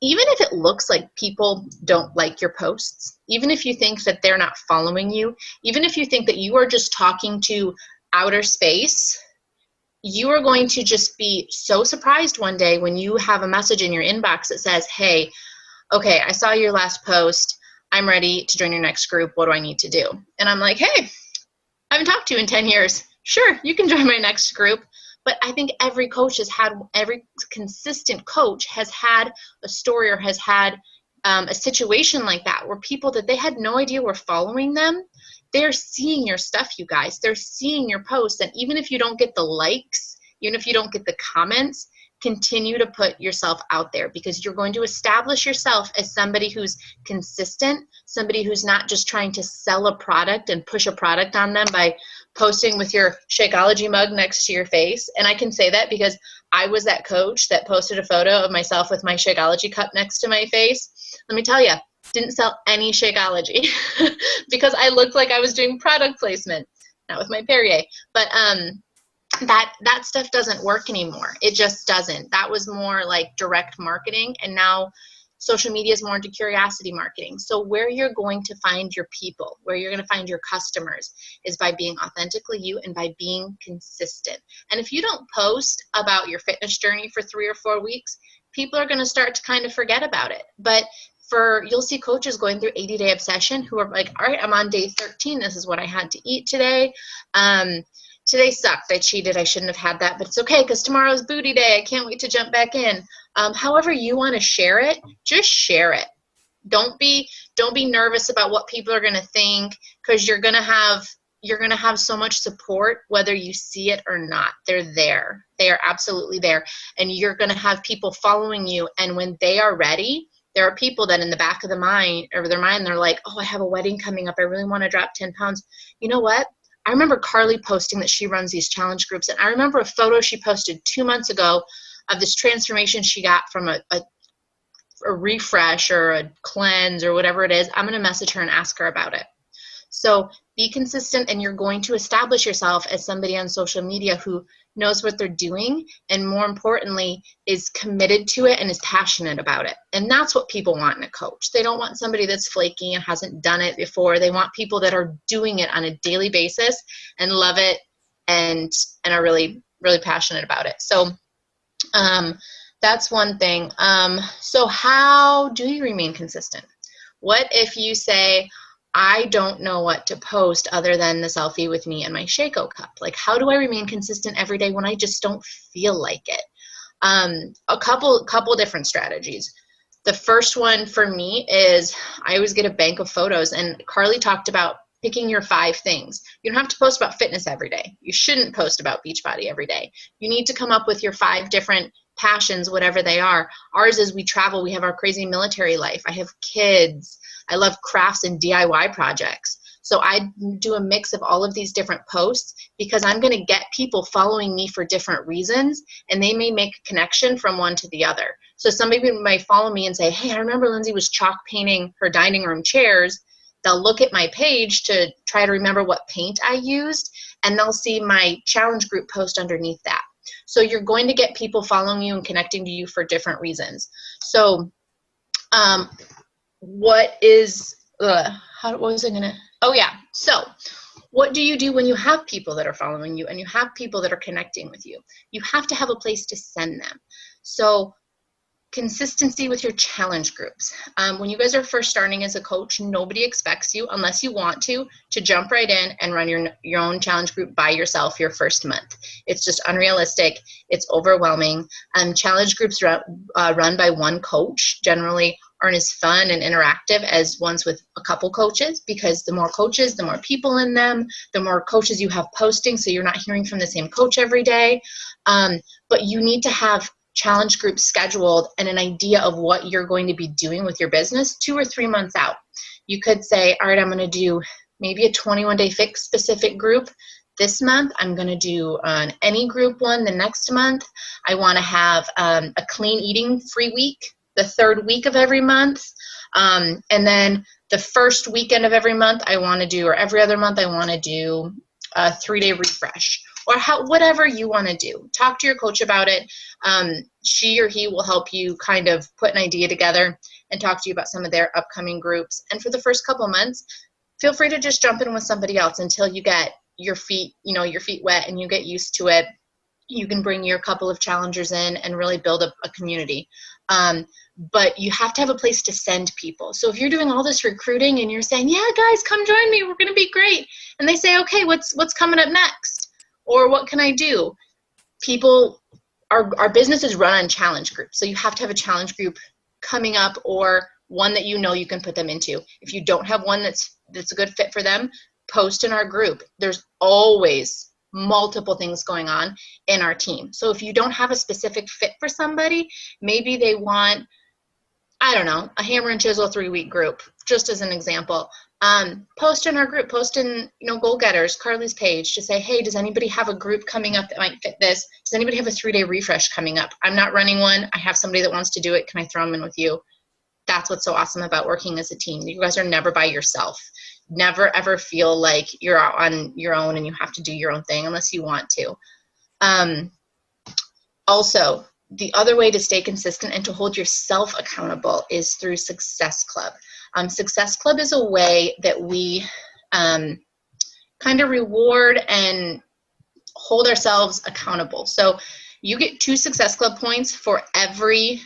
Speaker 3: even if it looks like people don't like your posts, even if you think that they're not following you, even if you think that you are just talking to outer space, you are going to just be so surprised one day when you have a message in your inbox that says, hey, okay, I saw your last post. I'm ready to join your next group. What do I need to do? And I'm like, hey, I haven't talked to you in 10 years. Sure, you can join my next group. But I think every consistent coach has had a story or has had a situation like that where people that they had no idea were following them, they're seeing your stuff, you guys. They're seeing your posts. And even if you don't get the likes, even if you don't get the comments, continue to put yourself out there, because you're going to establish yourself as somebody who's consistent, somebody who's not just trying to sell a product and push a product on them by posting with your Shakeology mug next to your face. And I can say that because I was that coach that posted a photo of myself with my Shakeology cup next to my face. Let me tell you, didn't sell any Shakeology because I looked like I was doing product placement, not with my Perrier, but that stuff doesn't work anymore. It just doesn't. That was more like direct marketing, and now social media is more into curiosity marketing. So where you're going to find your people, where you're going to find your customers, is by being authentically you and by being consistent. And if you don't post about your fitness journey for 3 or 4 weeks, people are going to start to kind of forget about it. But you'll see coaches going through 80-day obsession who are like, all right, I'm on day 13. This is what I had to eat today. Today sucked. I cheated. I shouldn't have had that, but it's okay because tomorrow's booty day. I can't wait to jump back in. However you want to share it, just share it. Don't be nervous about what people are going to think, because you're going to have so much support whether you see it or not. They're there. They are absolutely there. And you're going to have people following you, and when they are ready, there are people that in the back of their mind, they're like, oh, I have a wedding coming up. I really want to drop 10 pounds. You know what? I remember Carly posting that she runs these challenge groups, and I remember a photo she posted 2 months ago of this transformation she got from a refresh or a cleanse or whatever it is. I'm going to message her and ask her about it. So be consistent, and you're going to establish yourself as somebody on social media who knows what they're doing, and more importantly, is committed to it and is passionate about it. And that's what people want in a coach. They don't want somebody that's flaky and hasn't done it before. They want people that are doing it on a daily basis and love it and are really, really passionate about it. So that's one thing. So how do you remain consistent? What if you say, I don't know what to post other than the selfie with me and my Shako cup? Like, how do I remain consistent every day when I just don't feel like it? A couple different strategies. The first one for me is I always get a bank of photos, and Carly talked about picking your 5 things. You don't have to post about fitness every day. You shouldn't post about Beachbody every day. You need to come up with your 5 different passions, whatever they are. Ours is we travel. We have our crazy military life. I have kids. I love crafts and DIY projects. So I do a mix of all of these different posts because I'm going to get people following me for different reasons, and they may make a connection from one to the other. So somebody might follow me and say, hey, I remember Lindsay was chalk painting her dining room chairs. They'll look at my page to try to remember what paint I used, and they'll see my challenge group post underneath that. So you're going to get people following you and connecting to you for different reasons. So what was I gonna, oh yeah. So what do you do when you have people that are following you and you have people that are connecting with you? You have to have a place to send them. So consistency with your challenge groups. When you guys are first starting as a coach, nobody expects you, unless you want to jump right in and run your own challenge group by yourself your first month. It's just unrealistic. It's overwhelming. Challenge groups run by one coach generally aren't as fun and interactive as ones with a couple coaches, because the more coaches, the more people in them, the more coaches you have posting, so you're not hearing from the same coach every day. But you need to have challenge groups scheduled and an idea of what you're going to be doing with your business 2 or 3 months out. You could say, all right, I'm going to do maybe a 21-day fix specific group this month. I'm going to do an any group one the next month. I want to have a clean eating free week the 3rd week of every month. And then the first weekend of every month I want to do, or every other month I want to do a 3-day refresh, or whatever you want to do. Talk to your coach about it. She or he will help you kind of put an idea together and talk to you about some of their upcoming groups. And for the first couple months, feel free to just jump in with somebody else until you get your feet wet and you get used to it. You can bring your couple of challengers in and really build a community. But you have to have a place to send people. So if you're doing all this recruiting and you're saying, yeah, guys, come join me, we're going to be great. And they say, okay, what's coming up next? Or what can I do? People, our business is run on challenge groups. So you have to have a challenge group coming up, or one that you know you can put them into. If you don't have one that's a good fit for them, post in our group. There's always multiple things going on in our team. So if you don't have a specific fit for somebody, maybe they want, I don't know, a hammer and chisel 3-week group, just as an example. Post in our group, post in, Goal Getters, Carly's page, to say, hey, does anybody have a group coming up that might fit this? Does anybody have a 3-day refresh coming up? I'm not running one. I have somebody that wants to do it. Can I throw them in with you? That's what's so awesome about working as a team. You guys are never by yourself. Never ever feel like you're out on your own and you have to do your own thing unless you want to. Also, the other way to stay consistent and to hold yourself accountable is through Success Club. Success Club is a way that we kind of reward and hold ourselves accountable. So you get 2 Success Club points for every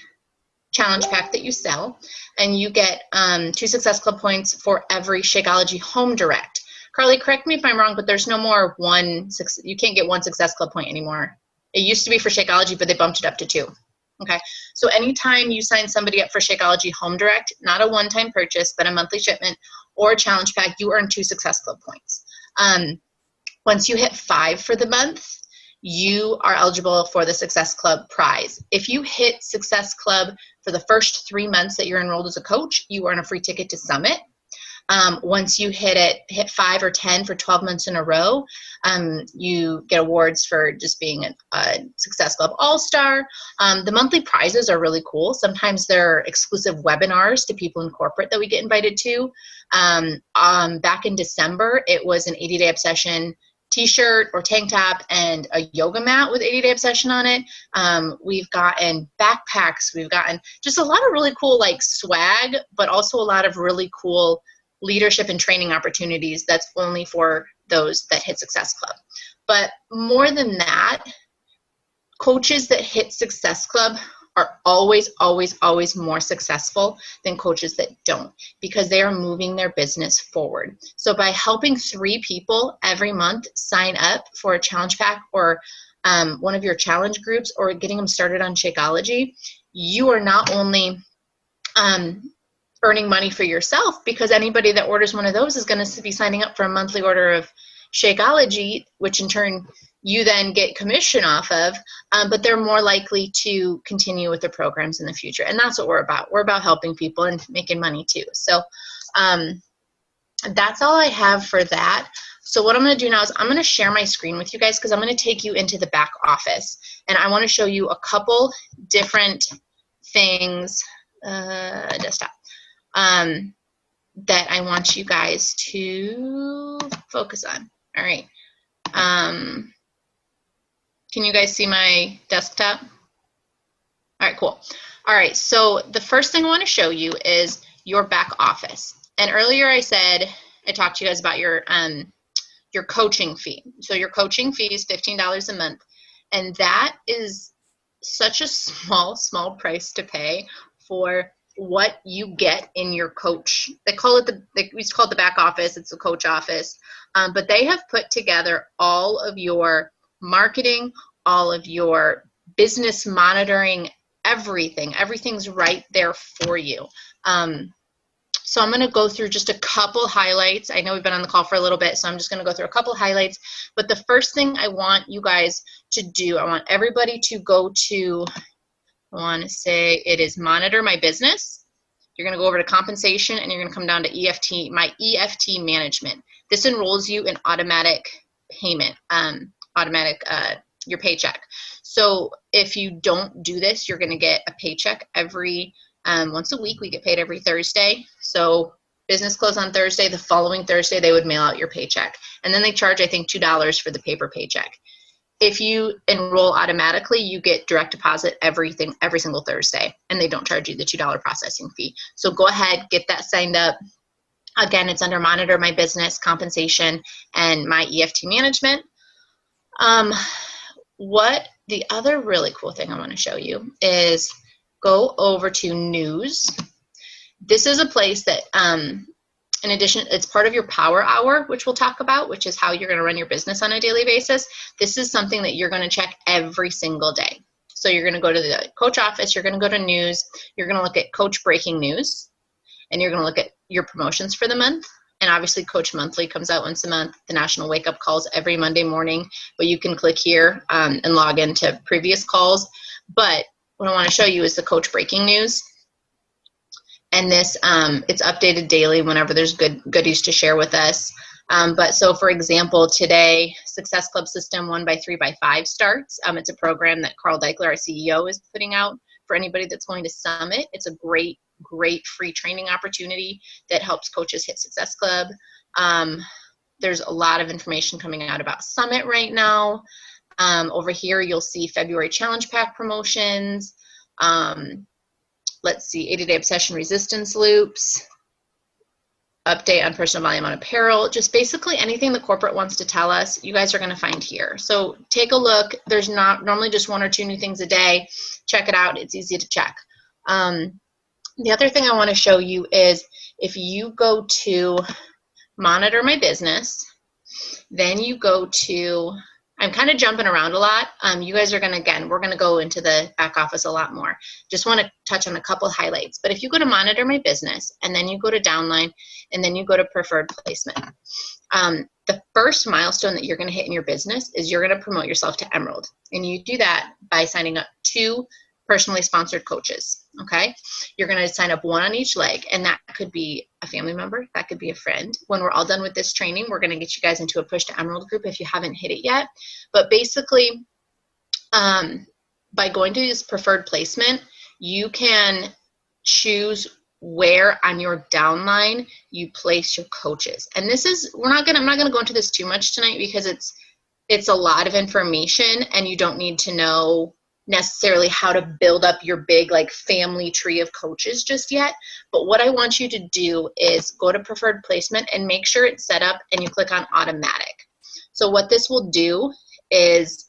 Speaker 3: challenge pack that you sell, and you get 2 Success Club points for every Shakeology Home Direct. Carly, correct me if I'm wrong, but there's no more you can't get 1 Success Club point anymore. It used to be for Shakeology, but they bumped it up to 2. Okay, so anytime you sign somebody up for Shakeology Home Direct, not a one-time purchase, but a monthly shipment or a challenge pack, you earn 2 Success Club points. Once you hit 5 for the month, you are eligible for the Success Club prize. If you hit Success Club for the first 3 months that you're enrolled as a coach, you earn a free ticket to Summit. Once you hit 5 or 10 for 12 months in a row, you get awards for just being a Success Club All-Star. The monthly prizes are really cool. Sometimes they're exclusive webinars to people in corporate that we get invited to. Back in December, it was an 80-Day Obsession t-shirt or tank top and a yoga mat with 80-Day Obsession on it. We've gotten backpacks. We've gotten just a lot of really cool swag, but also a lot of really cool leadership and training opportunities that's only for those that hit Success Club. But more than that, coaches that hit Success Club are always, always, always more successful than coaches that don't, because they are moving their business forward. So by helping 3 people every month sign up for a challenge pack or one of your challenge groups, or getting them started on Shakeology, you are not only earning money for yourself, because anybody that orders one of those is going to be signing up for a monthly order of Shakeology, which in turn you then get commission off of, but they're more likely to continue with the programs in the future. And that's what we're about. We're about helping people and making money too. So that's all I have for that. So what I'm going to do now is I'm going to share my screen with you guys, because I'm going to take you into the back office. And I want to show you a couple different things, desktop, that I want you guys to focus on. All right. Can you guys see my desktop? All right, cool. All right, so the first thing I want to show you is your back office. And earlier I talked to you guys about your coaching fee. So your coaching fee is $15 a month. And that is such a small price to pay for what you get in your coach. They call it we used to call it the back office. It's the coach office. But they have put together all of your marketing, all of your business monitoring, everything. Everything's right there for you. So I'm going to go through just a couple highlights. I know we've been on the call for a little bit, so I'm just going to go through a couple highlights. But the first thing I want you guys to do, I want everybody to go to, I want to say it is Monitor My Business. You're going to go over to compensation, and you're going to come down to EFT, my EFT management. This enrolls you in automatic payment, your paycheck. So if you don't do this, you're going to get a paycheck every once a week. We get paid every Thursday. So business close on Thursday, the following Thursday they would mail out your paycheck. And then they charge, I think, $2 for the paper paycheck. If you enroll automatically, you get direct deposit every single Thursday, and they don't charge you the $2 processing fee. So go ahead, get that signed up. Again, it's under Monitor My Business, compensation, and my EFT management. What the other really cool thing I want to show you is go over to news. This is a place that, in addition, it's part of your Power Hour, which we'll talk about, which is how you're going to run your business on a daily basis. This is something that you're going to check every single day. So you're going to go to the coach office, you're going to go to news, you're going to look at coach breaking news, and you're going to look at your promotions for the month. And obviously Coach Monthly comes out once a month. The National Wake Up Calls every Monday morning, but you can click here and log into previous calls. But what I want to show you is the coach breaking news. And this, it's updated daily whenever there's goodies to share with us. But so for example, today, Success Club System 1x3x5 starts. It's a program that Carl Deichler, our CEO, is putting out for anybody that's going to Summit. It's a great free training opportunity that helps coaches hit Success Club. There's a lot of information coming out about Summit right now. Over here, you'll see February Challenge Pack promotions. Let's see, 80-day obsession resistance loops, update on personal volume on apparel, just basically anything the corporate wants to tell us, you guys are going to find here. So take a look. There's not normally just 1 or 2 new things a day. Check it out. It's easy to check. The other thing I want to show you is if you go to Monitor My Business, then you go to, I'm kind of jumping around a lot. You guys are going to, again, we're going to go into the back office a lot more. Just want to touch on a couple highlights. But if you go to Monitor My Business, and then you go to Downline, and then you go to Preferred Placement, the first milestone that you're going to hit in your business is you're going to promote yourself to Emerald. And you do that by signing up 2 personally sponsored coaches, okay? You're going to sign up 1 on each leg, and that could be a family member, that could be a friend. When we're all done with this training, we're going to get you guys into a Push to Emerald group if you haven't hit it yet. But basically, by going to this preferred placement, you can choose where on your downline you place your coaches. And this is, I'm not going to go into this too much tonight because it's a lot of information, and you don't need to know necessarily how to build up your big like family tree of coaches just yet. But what I want you to do is go to preferred placement and make sure it's set up and you click on automatic. So what this will do is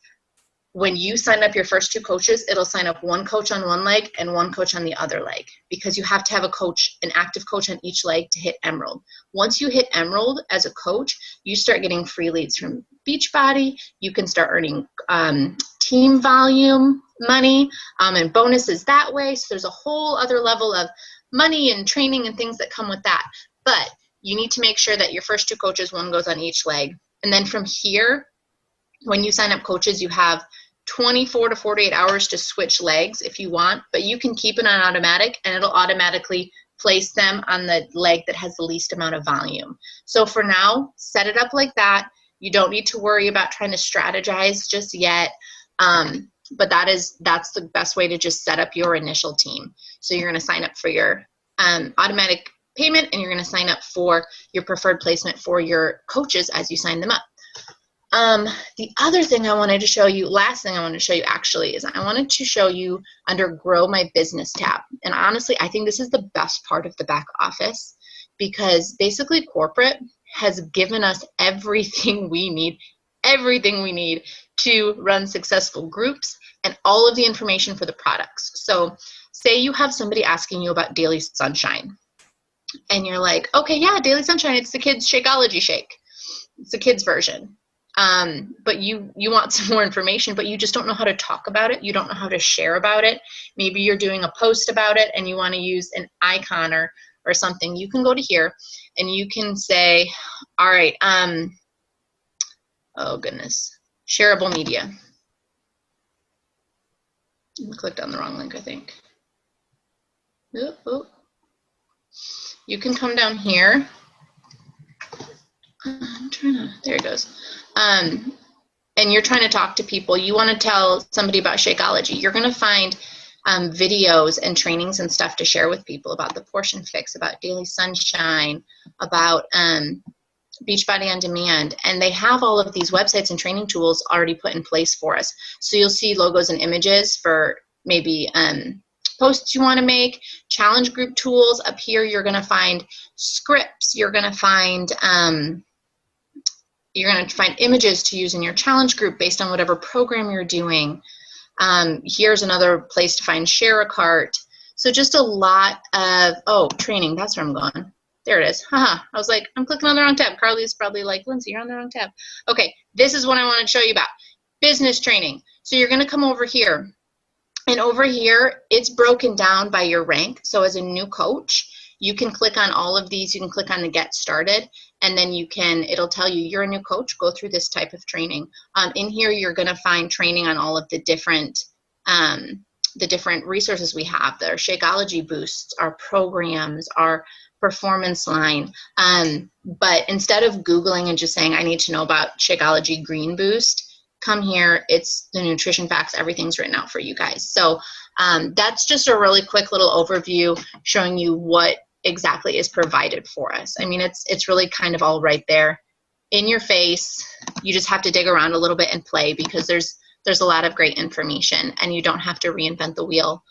Speaker 3: when you sign up your first 2 coaches, it'll sign up 1 coach on 1 leg and 1 coach on the other leg, because you have to have a coach, an active coach on each leg to hit Emerald. Once you hit Emerald as a coach, you start getting free leads from Beachbody. You can start earning team volume money and bonuses that way. So there's a whole other level of money and training and things that come with that. But you need to make sure that your first 2 coaches, one goes on each leg. And then from here, when you sign up coaches, you have 24 to 48 hours to switch legs if you want, but you can keep it on automatic and it'll automatically place them on the leg that has the least amount of volume. So for now, set it up like that. You don't need to worry about trying to strategize just yet. But that's the best way to just set up your initial team. So you're going to sign up for your automatic payment, and you're going to sign up for your preferred placement for your coaches as you sign them up. The other thing I wanted to show you, last thing I wanted to show you actually, is I wanted to show you under Grow My Business tab. And honestly, I think this is the best part of the back office, because basically corporate has given us everything we need to run successful groups and all of the information for the products. So say you have somebody asking you about Daily Sunshine, and you're like, okay, yeah, Daily Sunshine, it's the kids' Shakeology shake. It's the kids' version. But you want some more information, but you just don't know how to talk about it. You don't know how to share about it. Maybe you're doing a post about it and you want to use an icon or something. You can go to here and you can say, all right, oh goodness, shareable media. I clicked on the wrong link, I think. Oh. You can come down here. There it goes. And you're trying to talk to people. You want to tell somebody about Shakeology. You're going to find videos and trainings and stuff to share with people about the Portion Fix, about Daily Sunshine, about Beachbody On Demand. And they have all of these websites and training tools already put in place for us. So you'll see logos and images for maybe posts you want to make, challenge group tools. Up here, you're going to find scripts. You're going to find images to use in your challenge group based on whatever program you're doing. Here's another place to find Share a Cart. So just a lot of, training, that's where I'm going. There it is. I was like, I'm clicking on the wrong tab. Carly's probably like, Lindsay, you're on the wrong tab. Okay, this is what I want to show you about. Business training. So you're going to come over here. And over here, it's broken down by your rank. So as a new coach, you can click on all of these. You can click on the Get Started, and then it'll tell you you're a new coach, go through this type of training. In here, you're going to find training on all of the different resources we have. There are Shakeology boosts, our programs, our performance line. But instead of Googling and just saying, I need to know about Shakeology Green Boost, come here, it's the nutrition facts, everything's written out for you guys. So that's just a really quick little overview showing you what exactly is provided for us. I mean, it's really kind of all right there in your face. You just have to dig around a little bit and play, because there's a lot of great information and you don't have to reinvent the wheel.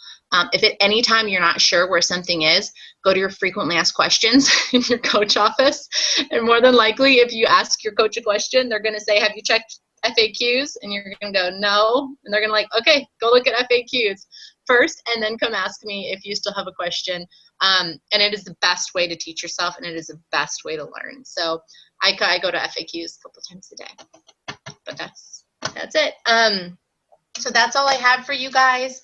Speaker 3: If at any time you're not sure where something is, go to your frequently asked questions in your coach office. And more than likely, if you ask your coach a question, they're going to say, have you checked FAQs? And you're going to go, no. And they're going to like, okay, go look at FAQs first and then come ask me if you still have a question. And it is the best way to teach yourself, and it is the best way to learn. So I go to FAQs a couple times a day, but that's it. So that's all I have for you guys.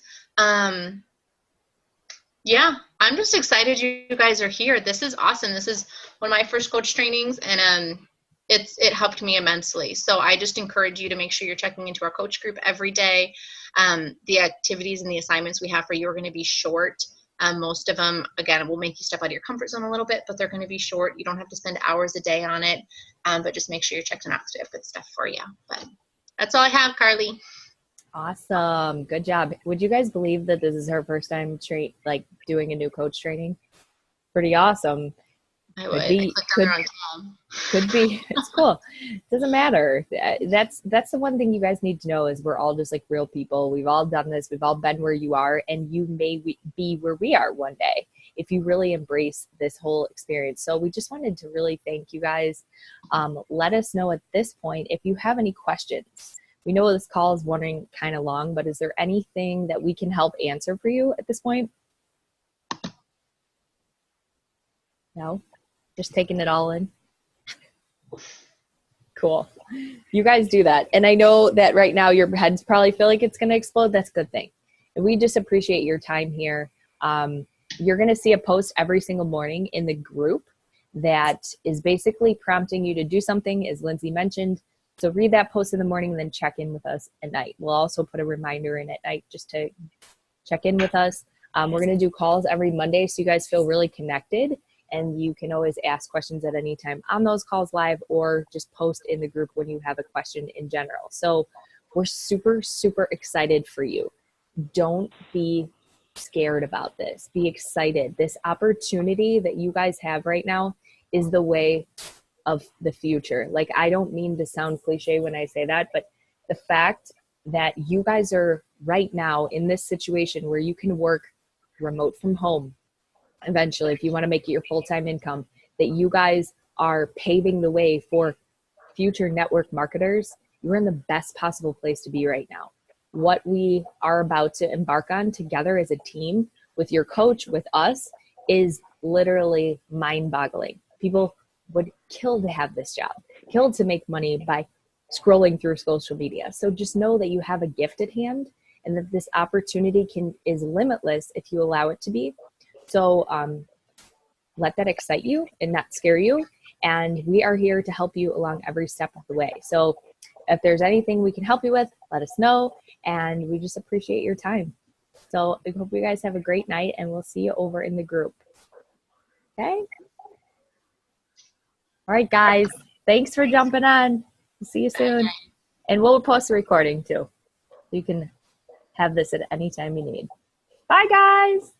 Speaker 3: Yeah, I'm just excited you guys are here. This is awesome. This is one of my first coach trainings, and it helped me immensely. So I just encourage you to make sure you're checking into our coach group every day. The activities and the assignments we have for you are going to be short. Most of them, again, will make you step out of your comfort zone a little bit, but they're going to be short. You don't have to spend hours a day on it, but just make sure you're checking out because we have good stuff for you. But that's all I have, Carly.
Speaker 2: Awesome. Good job. Would you guys believe that this is her first time doing a new coach training? Pretty awesome.
Speaker 3: I would.
Speaker 2: Could be. It's cool. Doesn't matter. That's the one thing you guys need to know is we're all just like real people. We've all done this. We've all been where you are, and you may be where we are one day if you really embrace this whole experience. So we just wanted to really thank you guys. Let us know at this point if you have any questions. We know this call is running kind of long, but is there anything that we can help answer for you at this point? No? Just taking it all in? Cool. You guys do that. And I know that right now your heads probably feel like it's going to explode. That's a good thing. And we just appreciate your time here. you're going to see a post every single morning in the group that is basically prompting you to do something, as Lindsay mentioned. So read that post in the morning and then check in with us at night. We'll also put a reminder in at night just to check in with us. We're going to do calls every Monday so you guys feel really connected, and you can always ask questions at any time on those calls live, or just post in the group when you have a question in general. So we're super, super excited for you. Don't be scared about this. Be excited. This opportunity that you guys have right now is the way of the future. Like, I don't mean to sound cliche when I say that, but the fact that you guys are right now in this situation where you can work remote from home eventually, if you want to make it your full-time income, that you guys are paving the way for future network marketers, you're in the best possible place to be right now. What we are about to embark on together as a team with your coach, with us, is literally mind-boggling. People would kill to have this job, kill to make money by scrolling through social media. So just know that you have a gift at hand, and that this opportunity is limitless if you allow it to be. So let that excite you and not scare you. And we are here to help you along every step of the way. So if there's anything we can help you with, let us know. And we just appreciate your time. So I hope you guys have a great night, and we'll see you over in the group. Okay? All right, guys. Thanks for jumping on. See you soon. And we'll post a recording too. You can have this at any time you need. Bye, guys.